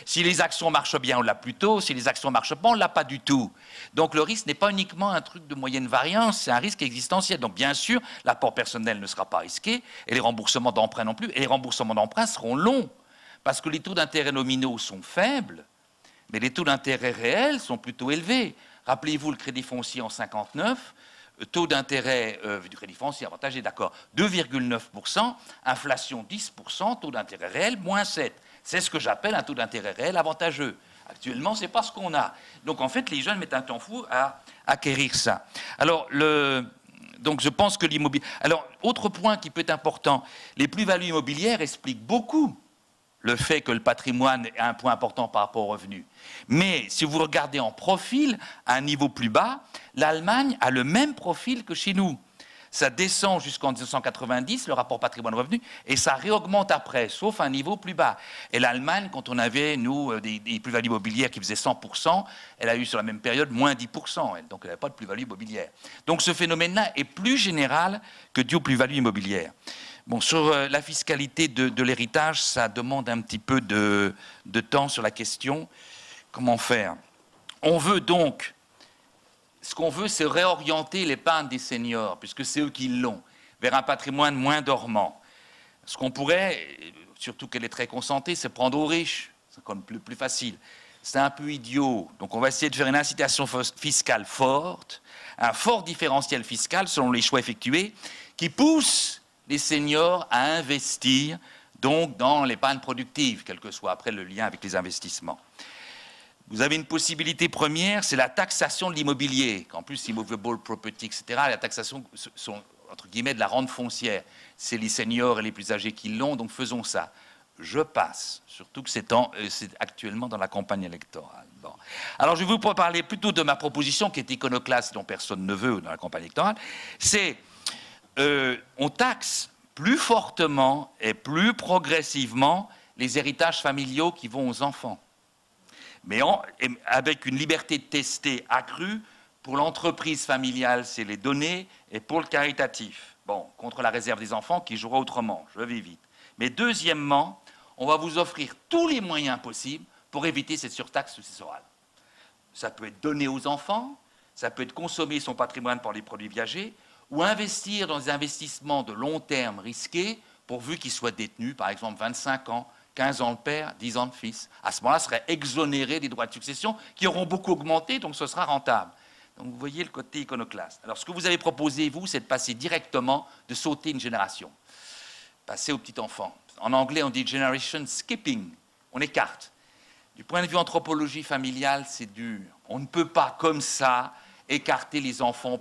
Si les actions marchent bien, on l'a plutôt, si les actions ne marchent pas, on ne l'a pas du tout. Donc le risque n'est pas uniquement un truc de moyenne variance, c'est un risque existentiel. Donc bien sûr, l'apport personnel ne sera pas risqué, et les remboursements d'emprunt non plus, et les remboursements d'emprunt seront longs, parce que les taux d'intérêt nominaux sont faibles, mais les taux d'intérêt réels sont plutôt élevés. Rappelez-vous le crédit foncier en 59, taux d'intérêt du crédit foncier avantagé, d'accord, 2,9%, inflation 10%, taux d'intérêt réel, moins 7. C'est ce que j'appelle un taux d'intérêt réel avantageux. Actuellement, ce n'est pas ce qu'on a. Donc, en fait, les jeunes mettent un temps fou à acquérir ça. Alors, donc, je pense que l'immobilier... Alors, autre point qui peut être important, les plus-values immobilières expliquent beaucoup le fait que le patrimoine est un point important par rapport aux revenus. Mais si vous regardez en profil, à un niveau plus bas, l'Allemagne a le même profil que chez nous. Ça descend jusqu'en 1990, le rapport patrimoine-revenu, et ça réaugmente après, sauf à un niveau plus bas. Et l'Allemagne, quand on avait, nous, des plus-values immobilières qui faisaient 100%, elle a eu sur la même période moins 10%, elle, donc elle n'avait pas de plus-value immobilière. Donc ce phénomène-là est plus général que dû aux plus-values immobilières. Bon, sur la fiscalité de l'héritage, ça demande un petit peu de temps sur la question. Comment faire? On veut donc, ce qu'on veut, c'est réorienter l'épargne des seniors, puisque c'est eux qui l'ont, vers un patrimoine moins dormant. Ce qu'on pourrait, surtout qu'elle est très consentée, c'est prendre aux riches. C'est comme plus facile. C'est un peu idiot. Donc on va essayer de faire une incitation fiscale forte, un fort différentiel fiscal selon les choix effectués, qui pousse les seniors à investir donc dans l'épargne productive, quel que soit après le lien avec les investissements. Vous avez une possibilité première, c'est la taxation de l'immobilier. En plus, immovable property, etc., la taxation sont, entre guillemets, de la rente foncière. C'est les seniors et les plus âgés qui l'ont, donc faisons ça. Je passe, surtout que c'est actuellement dans la campagne électorale. Bon. Alors, je vais vous parler plutôt de ma proposition, qui est iconoclaste, dont personne ne veut dans la campagne électorale. C'est... on taxe plus fortement et plus progressivement les héritages familiaux qui vont aux enfants. Mais avec une liberté de tester accrue pour l'entreprise familiale, c'est les données, et pour le caritatif. Bon, contre la réserve des enfants qui jouera autrement, je vais vite. Mais deuxièmement, on va vous offrir tous les moyens possibles pour éviter cette surtaxe successorale. Ça peut être donné aux enfants, ça peut être consommer son patrimoine par les produits viagers, ou investir dans des investissements de long terme risqués, pourvu qu'ils soient détenus, par exemple 25 ans, 15 ans le père, 10 ans le fils. À ce moment-là, serait exonéré des droits de succession qui auront beaucoup augmenté, donc ce sera rentable. Donc vous voyez le côté iconoclaste. Alors ce que vous avez proposé, vous, c'est de passer directement, de sauter une génération. Passer au petit enfant. En anglais, on dit generation skipping. On écarte. Du point de vue anthropologie familiale, c'est dur. On ne peut pas, comme ça, écarter les enfants.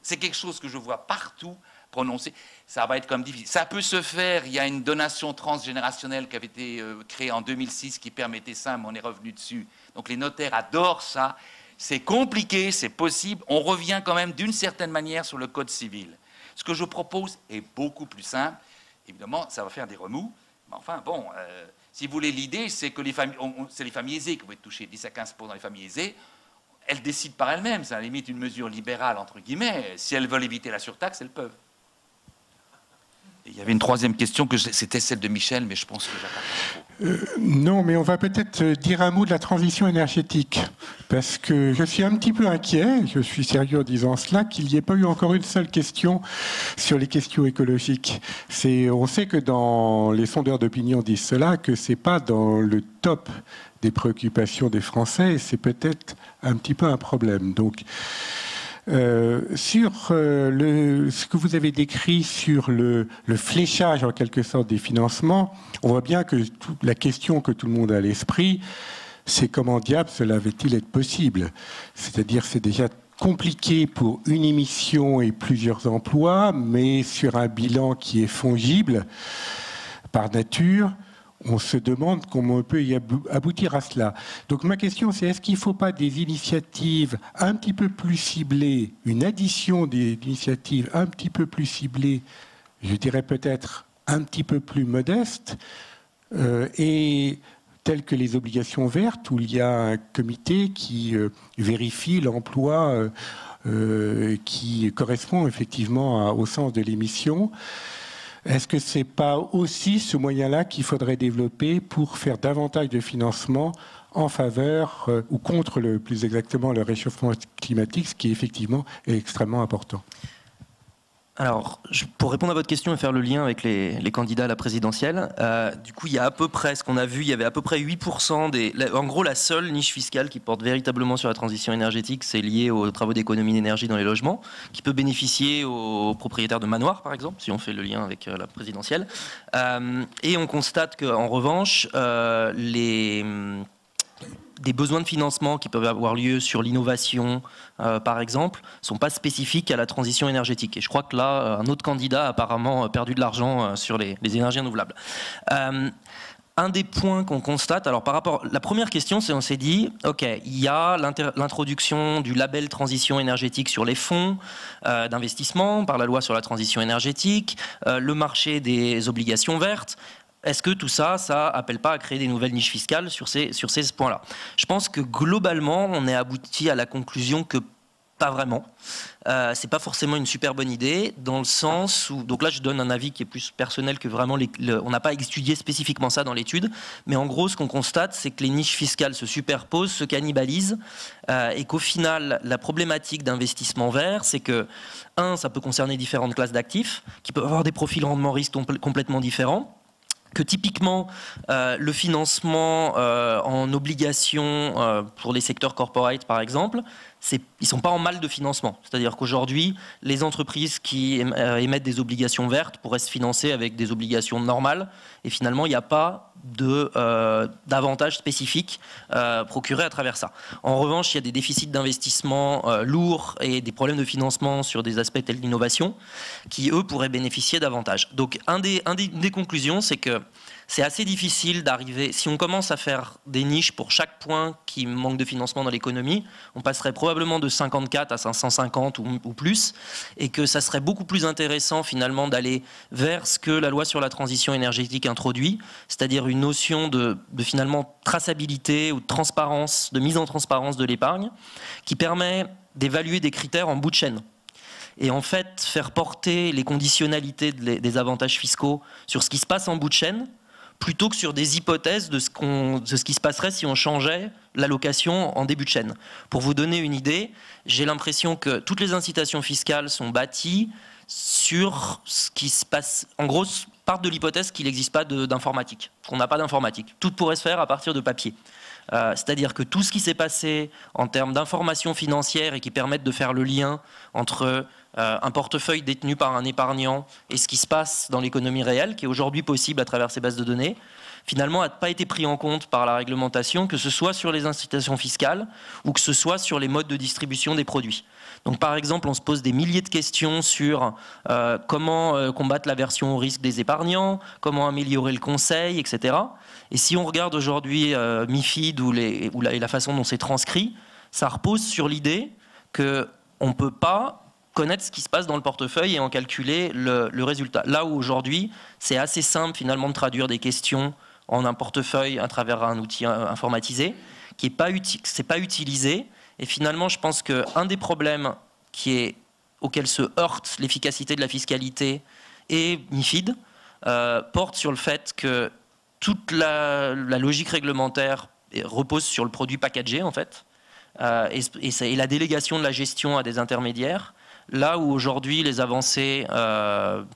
C'est quelque chose que je vois partout prononcé. Ça va être comme difficile. Ça peut se faire. Il y a une donation transgénérationnelle qui avait été créée en 2006 qui permettait ça, mais on est revenu dessus. Donc les notaires adorent ça. C'est compliqué, c'est possible. On revient quand même d'une certaine manière sur le code civil. Ce que je propose est beaucoup plus simple. Évidemment, ça va faire des remous. Mais enfin, bon, si vous voulez, l'idée, c'est que c'est les familles aisées qui vont être touchées, 10 à 15% des familles aisées. Elles décident par elles-mêmes, c'est à la limite une mesure libérale, entre guillemets. Si elles veulent éviter la surtaxe, elles peuvent. Et il y avait une troisième question, c'était celle de Michel, mais je pense que j'attends pas trop. Non, mais on va peut-être dire un mot de la transition énergétique, parce que je suis un petit peu inquiet, je suis sérieux en disant cela, qu'il n'y ait pas eu encore une seule question sur les questions écologiques. On sait que dans les sondeurs d'opinion disent cela, que ce n'est pas dans le top des préoccupations des Français, et c'est peut-être un petit peu un problème. Donc, sur ce que vous avez décrit sur le fléchage en quelque sorte des financements, on voit bien que la question que tout le monde a à l'esprit, c'est comment diable cela va-t-il être possible? C'est-à-dire c'est déjà compliqué pour une émission et plusieurs emplois, mais sur un bilan qui est fongible par nature, on se demande comment on peut y aboutir à cela. Donc ma question, c'est est-ce qu'il ne faut pas des initiatives un petit peu plus ciblées, une addition d'initiatives un petit peu plus ciblées, je dirais peut-être un petit peu plus modestes, et telles que les obligations vertes, où il y a un comité qui vérifie l'emploi qui correspond effectivement au sens de l'émission. Est-ce que ce n'est pas aussi ce moyen-là qu'il faudrait développer pour faire davantage de financement en faveur ou contre, plus exactement, le réchauffement climatique, ce qui effectivement est extrêmement important? Alors, pour répondre à votre question et faire le lien avec les candidats à la présidentielle, du coup, il y a à peu près, ce qu'on a vu, il y avait à peu près 8% en gros, la seule niche fiscale qui porte véritablement sur la transition énergétique, c'est lié aux travaux d'économie d'énergie dans les logements, qui peut bénéficier aux propriétaires de manoirs, par exemple, si on fait le lien avec la présidentielle. Et on constate qu'en revanche, des besoins de financement qui peuvent avoir lieu sur l'innovation, par exemple, ne sont pas spécifiques à la transition énergétique. Et je crois que là, un autre candidat a apparemment perdu de l'argent sur les énergies renouvelables. Un des points qu'on constate, alors par rapport, la première question, c'est on s'est dit, ok, il y a l'introduction du label transition énergétique sur les fonds d'investissement par la loi sur la transition énergétique, le marché des obligations vertes. Est-ce que tout ça, ça appelle pas à créer des nouvelles niches fiscales sur ces points-là? Je pense que globalement, on est abouti à la conclusion que pas vraiment. C'est pas forcément une super bonne idée, dans le sens où... Donc là, je donne un avis qui est plus personnel que vraiment... on n'a pas étudié spécifiquement ça dans l'étude, mais en gros, ce qu'on constate, c'est que les niches fiscales se superposent, se cannibalisent, et qu'au final, la problématique d'investissement vert, c'est que, ça peut concerner différentes classes d'actifs, qui peuvent avoir des profils rendement-risque complètement différents, que typiquement le financement en obligations pour les secteurs corporate par exemple, ils ne sont pas en mal de financement. C'est-à-dire qu'aujourd'hui, les entreprises qui émettent des obligations vertes pourraient se financer avec des obligations normales et finalement il n'y a pas d'avantages spécifiques procurés à travers ça. En revanche, il y a des déficits d'investissement lourds et des problèmes de financement sur des aspects tels l'innovation qui, eux, pourraient bénéficier davantage. Donc, une des conclusions, c'est que c'est assez difficile d'arriver... Si on commence à faire des niches pour chaque point qui manque de financement dans l'économie, on passerait probablement de 54 à 550 ou plus, et que ça serait beaucoup plus intéressant finalement d'aller vers ce que la loi sur la transition énergétique introduit, c'est-à-dire une notion de finalement traçabilité ou de transparence, de mise en transparence de l'épargne, qui permet d'évaluer des critères en bout de chaîne. Et en fait, faire porter les conditionnalités des avantages fiscaux sur ce qui se passe en bout de chaîne, plutôt que sur des hypothèses de ce qui se passerait si on changeait l'allocation en début de chaîne. Pour vous donner une idée, j'ai l'impression que toutes les incitations fiscales sont bâties sur ce qui se passe. En gros, partent de l'hypothèse qu'il n'existe pas d'informatique, qu'on n'a pas d'informatique. Tout pourrait se faire à partir de papier. C'est-à-dire que tout ce qui s'est passé en termes d'informations financières et qui permettent de faire le lien entre un portefeuille détenu par un épargnant et ce qui se passe dans l'économie réelle, qui est aujourd'hui possible à travers ces bases de données, finalement n'a pas été pris en compte par la réglementation, que ce soit sur les incitations fiscales ou que ce soit sur les modes de distribution des produits. Donc par exemple, on se pose des milliers de questions sur comment combattre l'aversion au risque des épargnants, comment améliorer le conseil, etc. Et si on regarde aujourd'hui MiFID ou la façon dont c'est transcrit, ça repose sur l'idée qu'on ne peut pas connaître ce qui se passe dans le portefeuille et en calculer le résultat. Là où aujourd'hui, c'est assez simple finalement de traduire des questions en un portefeuille à travers un outil informatisé, qui n'est pas utilisé. Et finalement, je pense qu'un des problèmes auquel se heurte l'efficacité de la fiscalité et MiFID porte sur le fait que toute la logique réglementaire repose sur le produit packagé, en fait, et la délégation de la gestion à des intermédiaires, là où aujourd'hui les avancées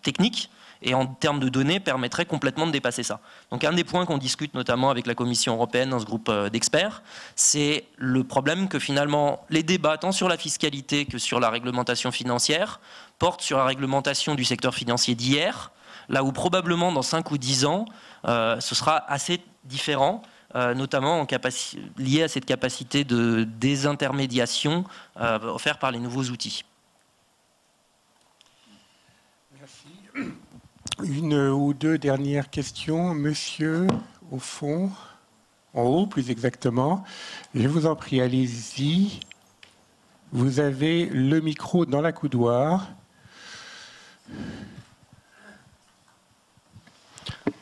techniques et en termes de données permettraient complètement de dépasser ça. Donc un des points qu'on discute notamment avec la Commission européenne dans ce groupe d'experts, c'est le problème que finalement les débats tant sur la fiscalité que sur la réglementation financière portent sur la réglementation du secteur financier d'hier, là où probablement dans 5 ou 10 ans, ce sera assez différent, notamment lié à cette capacité de désintermédiation offerte par les nouveaux outils. Merci. Une ou deux dernières questions. Monsieur, au fond, en haut plus exactement. Je vous en prie, allez-y. Vous avez le micro dans la coudoir.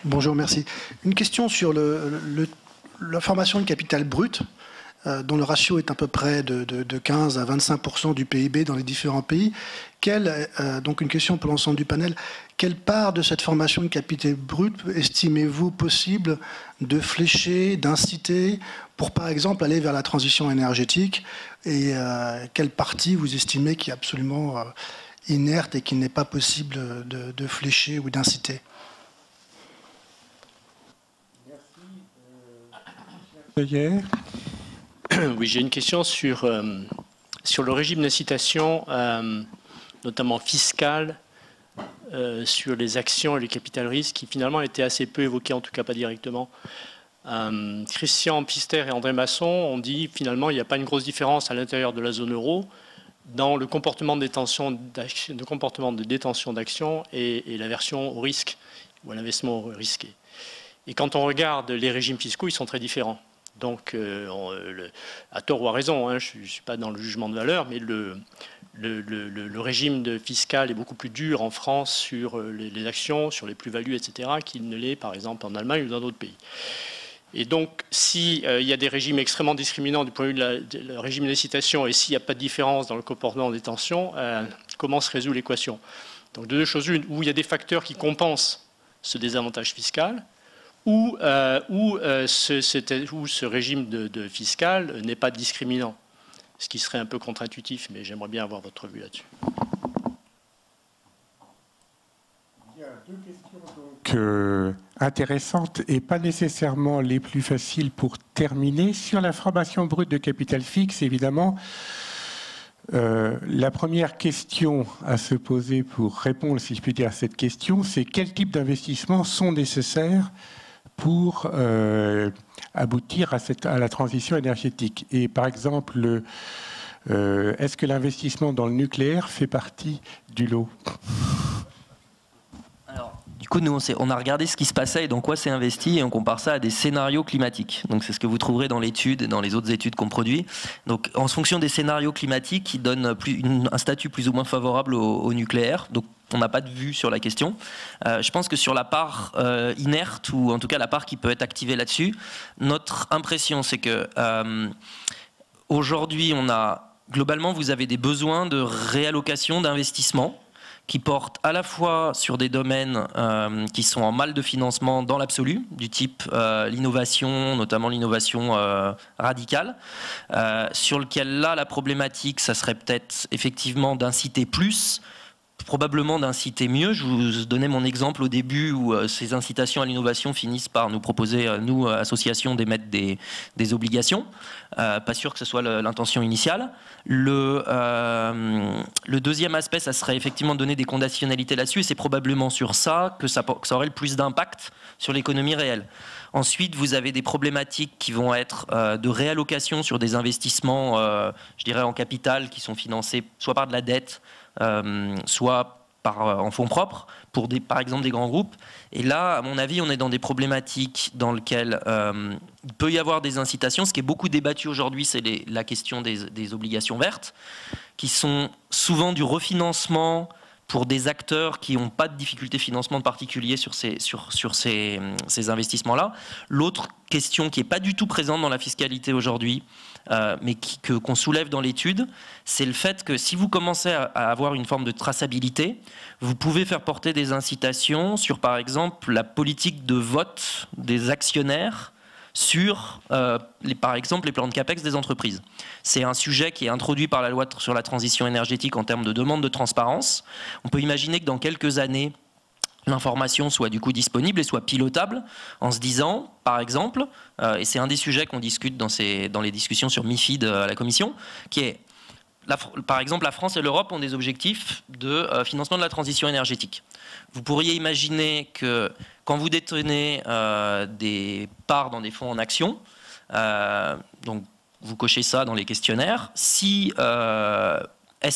Bonjour, merci. Une question sur la formation de capital brut, dont le ratio est à peu près de 15 à 25% du PIB dans les différents pays. Donc une question pour l'ensemble du panel. Quelle part de cette formation de capital brut estimez-vous possible de flécher, d'inciter pour, par exemple, aller vers la transition énergétique? Et quelle partie vous estimez qui est absolument inerte et qu'il n'est pas possible de flécher ou d'inciter? Oui, j'ai une question sur le régime d'incitation, notamment fiscal, sur les actions et les capital risques, qui finalement étaient assez peu évoqués, en tout cas pas directement. Christian Pister et André Masson ont dit finalement il n'y a pas une grosse différence à l'intérieur de la zone euro dans le comportement de détention d'actions et l'aversion au risque ou à l'investissement risqué. Et quand on regarde les régimes fiscaux, ils sont très différents. Donc, à tort ou à raison, hein, je ne suis pas dans le jugement de valeur, mais le régime fiscal est beaucoup plus dur en France sur les actions, sur les plus-values, etc., qu'il ne l'est, par exemple, en Allemagne ou dans d'autres pays. Et donc, s'il y a des régimes extrêmement discriminants du point de vue du régime d'incitation et s'il n'y a pas de différence dans le comportement des tensions, comment se résout l'équation? Donc, de deux choses une, où il y a des facteurs qui compensent ce désavantage fiscal, où ce régime de fiscal n'est pas discriminant, ce qui serait un peu contre-intuitif, mais j'aimerais bien avoir votre vue là-dessus. Il y a deux questions donc, intéressantes et pas nécessairement les plus faciles pour terminer. Sur la formation brute de capital fixe, évidemment, la première question à se poser pour répondre, si je puis dire, à cette question, c'est quel type d'investissements sont nécessaires pour aboutir à la transition énergétique. Et par exemple, est-ce que l'investissement dans le nucléaire fait partie du lot? Alors, du coup, nous, on a regardé ce qui se passait et dans quoi c'est investi et on compare ça à des scénarios climatiques. Donc, c'est ce que vous trouverez dans l'étude et dans les autres études qu'on produit. Donc, en fonction des scénarios climatiques qui donnent un statut plus ou moins favorable au nucléaire. Donc, on n'a pas de vue sur la question. Je pense que sur la part inerte, ou en tout cas la part qui peut être activée là-dessus, notre impression, c'est que aujourd'hui, globalement, vous avez des besoins de réallocation d'investissement qui portent à la fois sur des domaines qui sont en mal de financement dans l'absolu, du type l'innovation, notamment l'innovation radicale, sur lequel là, la problématique, ça serait peut-être effectivement d'inciter plus, probablement d'inciter mieux. Je vous donnais mon exemple au début où ces incitations à l'innovation finissent par nous proposer, nous, associations, d'émettre des obligations. Pas sûr que ce soit l'intention initiale. Le deuxième aspect, ça serait effectivement de donner des conditionnalités là-dessus, et c'est probablement sur ça que ça aurait le plus d'impact sur l'économie réelle. Ensuite, vous avez des problématiques qui vont être de réallocation sur des investissements, je dirais, en capital, qui sont financés soit par de la dette, soit en fonds propres, pour par exemple des grands groupes. Et là, à mon avis, on est dans des problématiques dans lesquelles il peut y avoir des incitations. Ce qui est beaucoup débattu aujourd'hui, c'est la question des obligations vertes, qui sont souvent du refinancement pour des acteurs qui n'ont pas de difficultés de financement de particulier sur ces investissements-là. L'autre question qui n'est pas du tout présente dans la fiscalité aujourd'hui, mais qu'on soulève dans l'étude, c'est le fait que si vous commencez à avoir une forme de traçabilité, vous pouvez faire porter des incitations sur, par exemple, la politique de vote des actionnaires sur, par exemple, les plans de CAPEX des entreprises. C'est un sujet qui est introduit par la loi sur la transition énergétique en termes de demande de transparence. On peut imaginer que dans quelques années, l'information soit du coup disponible et soit pilotable en se disant, par exemple, et c'est un des sujets qu'on discute dans les discussions sur MIFID à la Commission, qui est, par exemple, la France et l'Europe ont des objectifs de financement de la transition énergétique. Vous pourriez imaginer que quand vous détenez des parts dans des fonds en actions, donc vous cochez ça dans les questionnaires, est-ce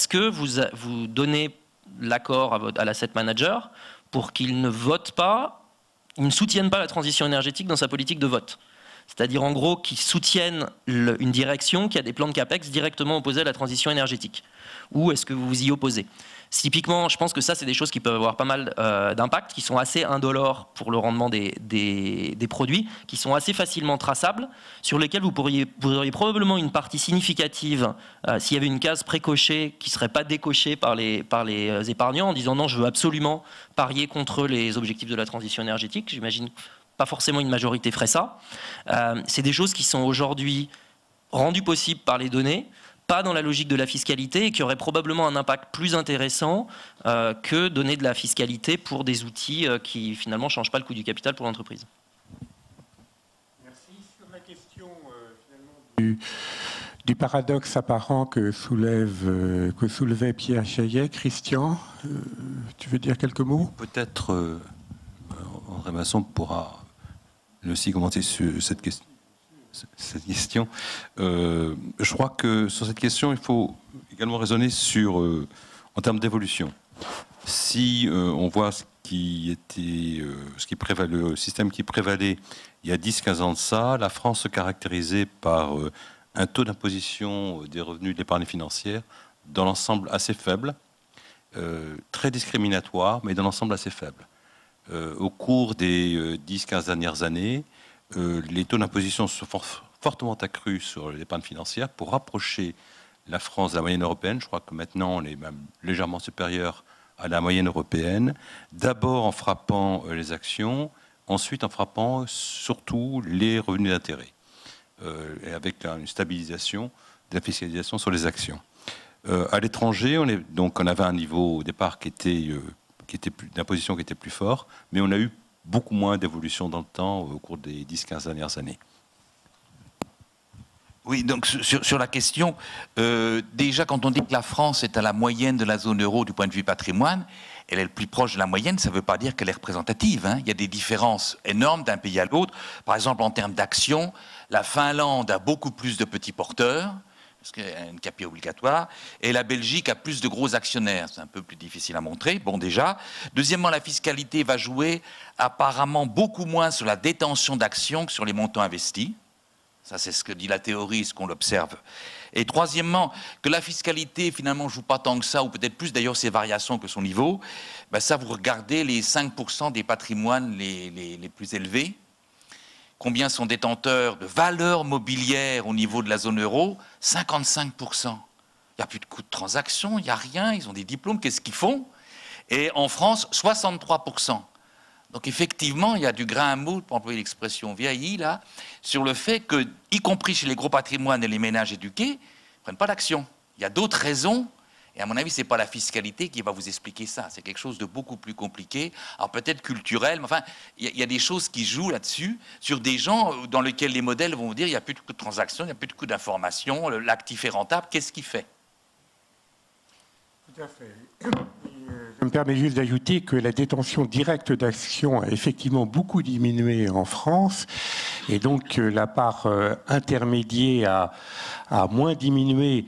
que vous donnez l'accord à l'asset manager pour qu'il ne vote pas, il ne soutienne pas la transition énergétique dans sa politique de vote? C'est-à-dire en gros qu'ils soutiennent une direction qui a des plans de CAPEX directement opposés à la transition énergétique. Ou est-ce que vous vous y opposez? Typiquement, je pense que ça, c'est des choses qui peuvent avoir pas mal d'impact, qui sont assez indolores pour le rendement des produits, qui sont assez facilement traçables, sur lesquels vous auriez probablement une partie significative, s'il y avait une case précochée qui ne serait pas décochée par les épargnants, en disant non, je veux absolument parier contre les objectifs de la transition énergétique. J'imagine pas forcément une majorité ferait ça. C'est des choses qui sont aujourd'hui rendues possibles par les données, pas dans la logique de la fiscalité, et qui auraient probablement un impact plus intéressant que donner de la fiscalité pour des outils qui finalement ne changent pas le coût du capital pour l'entreprise. Merci. Sur la question du paradoxe apparent que soulevait Pierre Chaillet, Christian, tu veux dire quelques mots? Peut-être André Masson pourra aussi commenter sur cette question. Je crois que sur cette question, il faut également raisonner en termes d'évolution. Si on voit le système qui prévalait il y a 10-15 ans de ça, la France se caractérisait par un taux d'imposition des revenus de l'épargne financière dans l'ensemble assez faible, très discriminatoire, mais dans l'ensemble assez faible. Au cours des 10-15 dernières années, les taux d'imposition se sont fortement accrus sur l'épargne financière pour rapprocher la France de la moyenne européenne. Je crois que maintenant, on est même légèrement supérieur à la moyenne européenne. D'abord en frappant les actions, ensuite en frappant surtout les revenus d'intérêt, et avec une stabilisation de la fiscalisation sur les actions. À l'étranger, on avait un niveau au départ d'imposition qui était plus fort, mais on a eu beaucoup moins d'évolution dans le temps au cours des 10-15 dernières années. Oui, donc sur la question, déjà quand on dit que la France est à la moyenne de la zone euro du point de vue patrimoine, elle est le plus proche de la moyenne, ça ne veut pas dire qu'elle est représentative, hein. Il y a des différences énormes d'un pays à l'autre. Par exemple, en termes d'actions, la Finlande a beaucoup plus de petits porteurs, parce qu'il y a une CAPI obligatoire, et la Belgique a plus de gros actionnaires. C'est un peu plus difficile à montrer, bon déjà. Deuxièmement, la fiscalité va jouer apparemment beaucoup moins sur la détention d'actions que sur les montants investis. Ça, c'est ce que dit la théorie, ce qu'on l'observe. Et troisièmement, que la fiscalité, finalement, ne joue pas tant que ça, ou peut-être plus d'ailleurs ses variations que son niveau, ben ça, vous regardez les 5% des patrimoines les plus élevés, combien sont détenteurs de valeurs mobilières au niveau de la zone euro? 55%. Il n'y a plus de coût de transaction, il n'y a rien, ils ont des diplômes, qu'est-ce qu'ils font? Et en France, 63%. Donc effectivement, il y a du grain à moudre, pour employer l'expression vieillie, là, sur le fait que, y compris chez les gros patrimoines et les ménages éduqués, ils ne prennent pas d'action. Il y a d'autres raisons. Et à mon avis, ce n'est pas la fiscalité qui va vous expliquer ça. C'est quelque chose de beaucoup plus compliqué. Alors peut-être culturel, mais enfin, il y a des choses qui jouent là-dessus, sur des gens dans lesquels les modèles vont vous dire il n'y a plus de coût de transaction, il n'y a plus de coût d'information, l'actif est rentable, qu'est-ce qu'il fait? Tout à fait. Je me permets juste d'ajouter que la détention directe d'actions a effectivement beaucoup diminué en France, et donc la part intermédiaire a moins diminué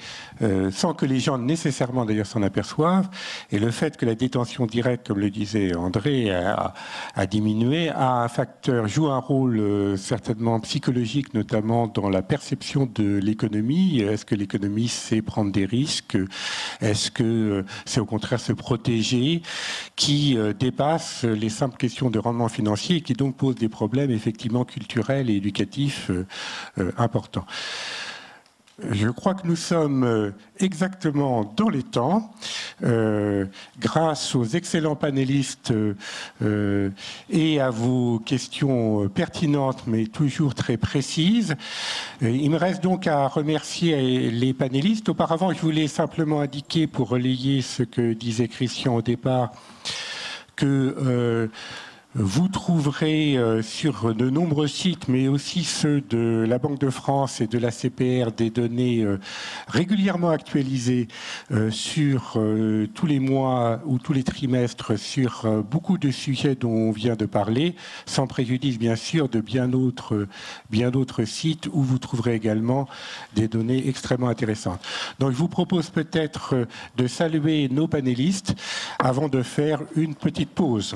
sans que les gens nécessairement d'ailleurs s'en aperçoivent, et le fait que la détention directe, comme le disait André, a diminué, joue un rôle certainement psychologique, notamment dans la perception de l'économie. Est-ce que l'économie sait prendre des risques? Est-ce que c'est au contraire se protéger compliquées qui dépassent les simples questions de rendement financier et qui donc posent des problèmes effectivement culturels et éducatifs importants. Je crois que nous sommes exactement dans les temps, grâce aux excellents panélistes et à vos questions pertinentes mais toujours très précises. Il me reste donc à remercier les panélistes. Auparavant, je voulais simplement indiquer, pour relayer ce que disait Christian au départ, que vous trouverez sur de nombreux sites, mais aussi ceux de la Banque de France et de la CPR, des données régulièrement actualisées sur tous les mois ou tous les trimestres sur beaucoup de sujets dont on vient de parler, sans préjudice bien sûr de bien d'autres sites où vous trouverez également des données extrêmement intéressantes. Donc je vous propose peut-être de saluer nos panélistes avant de faire une petite pause.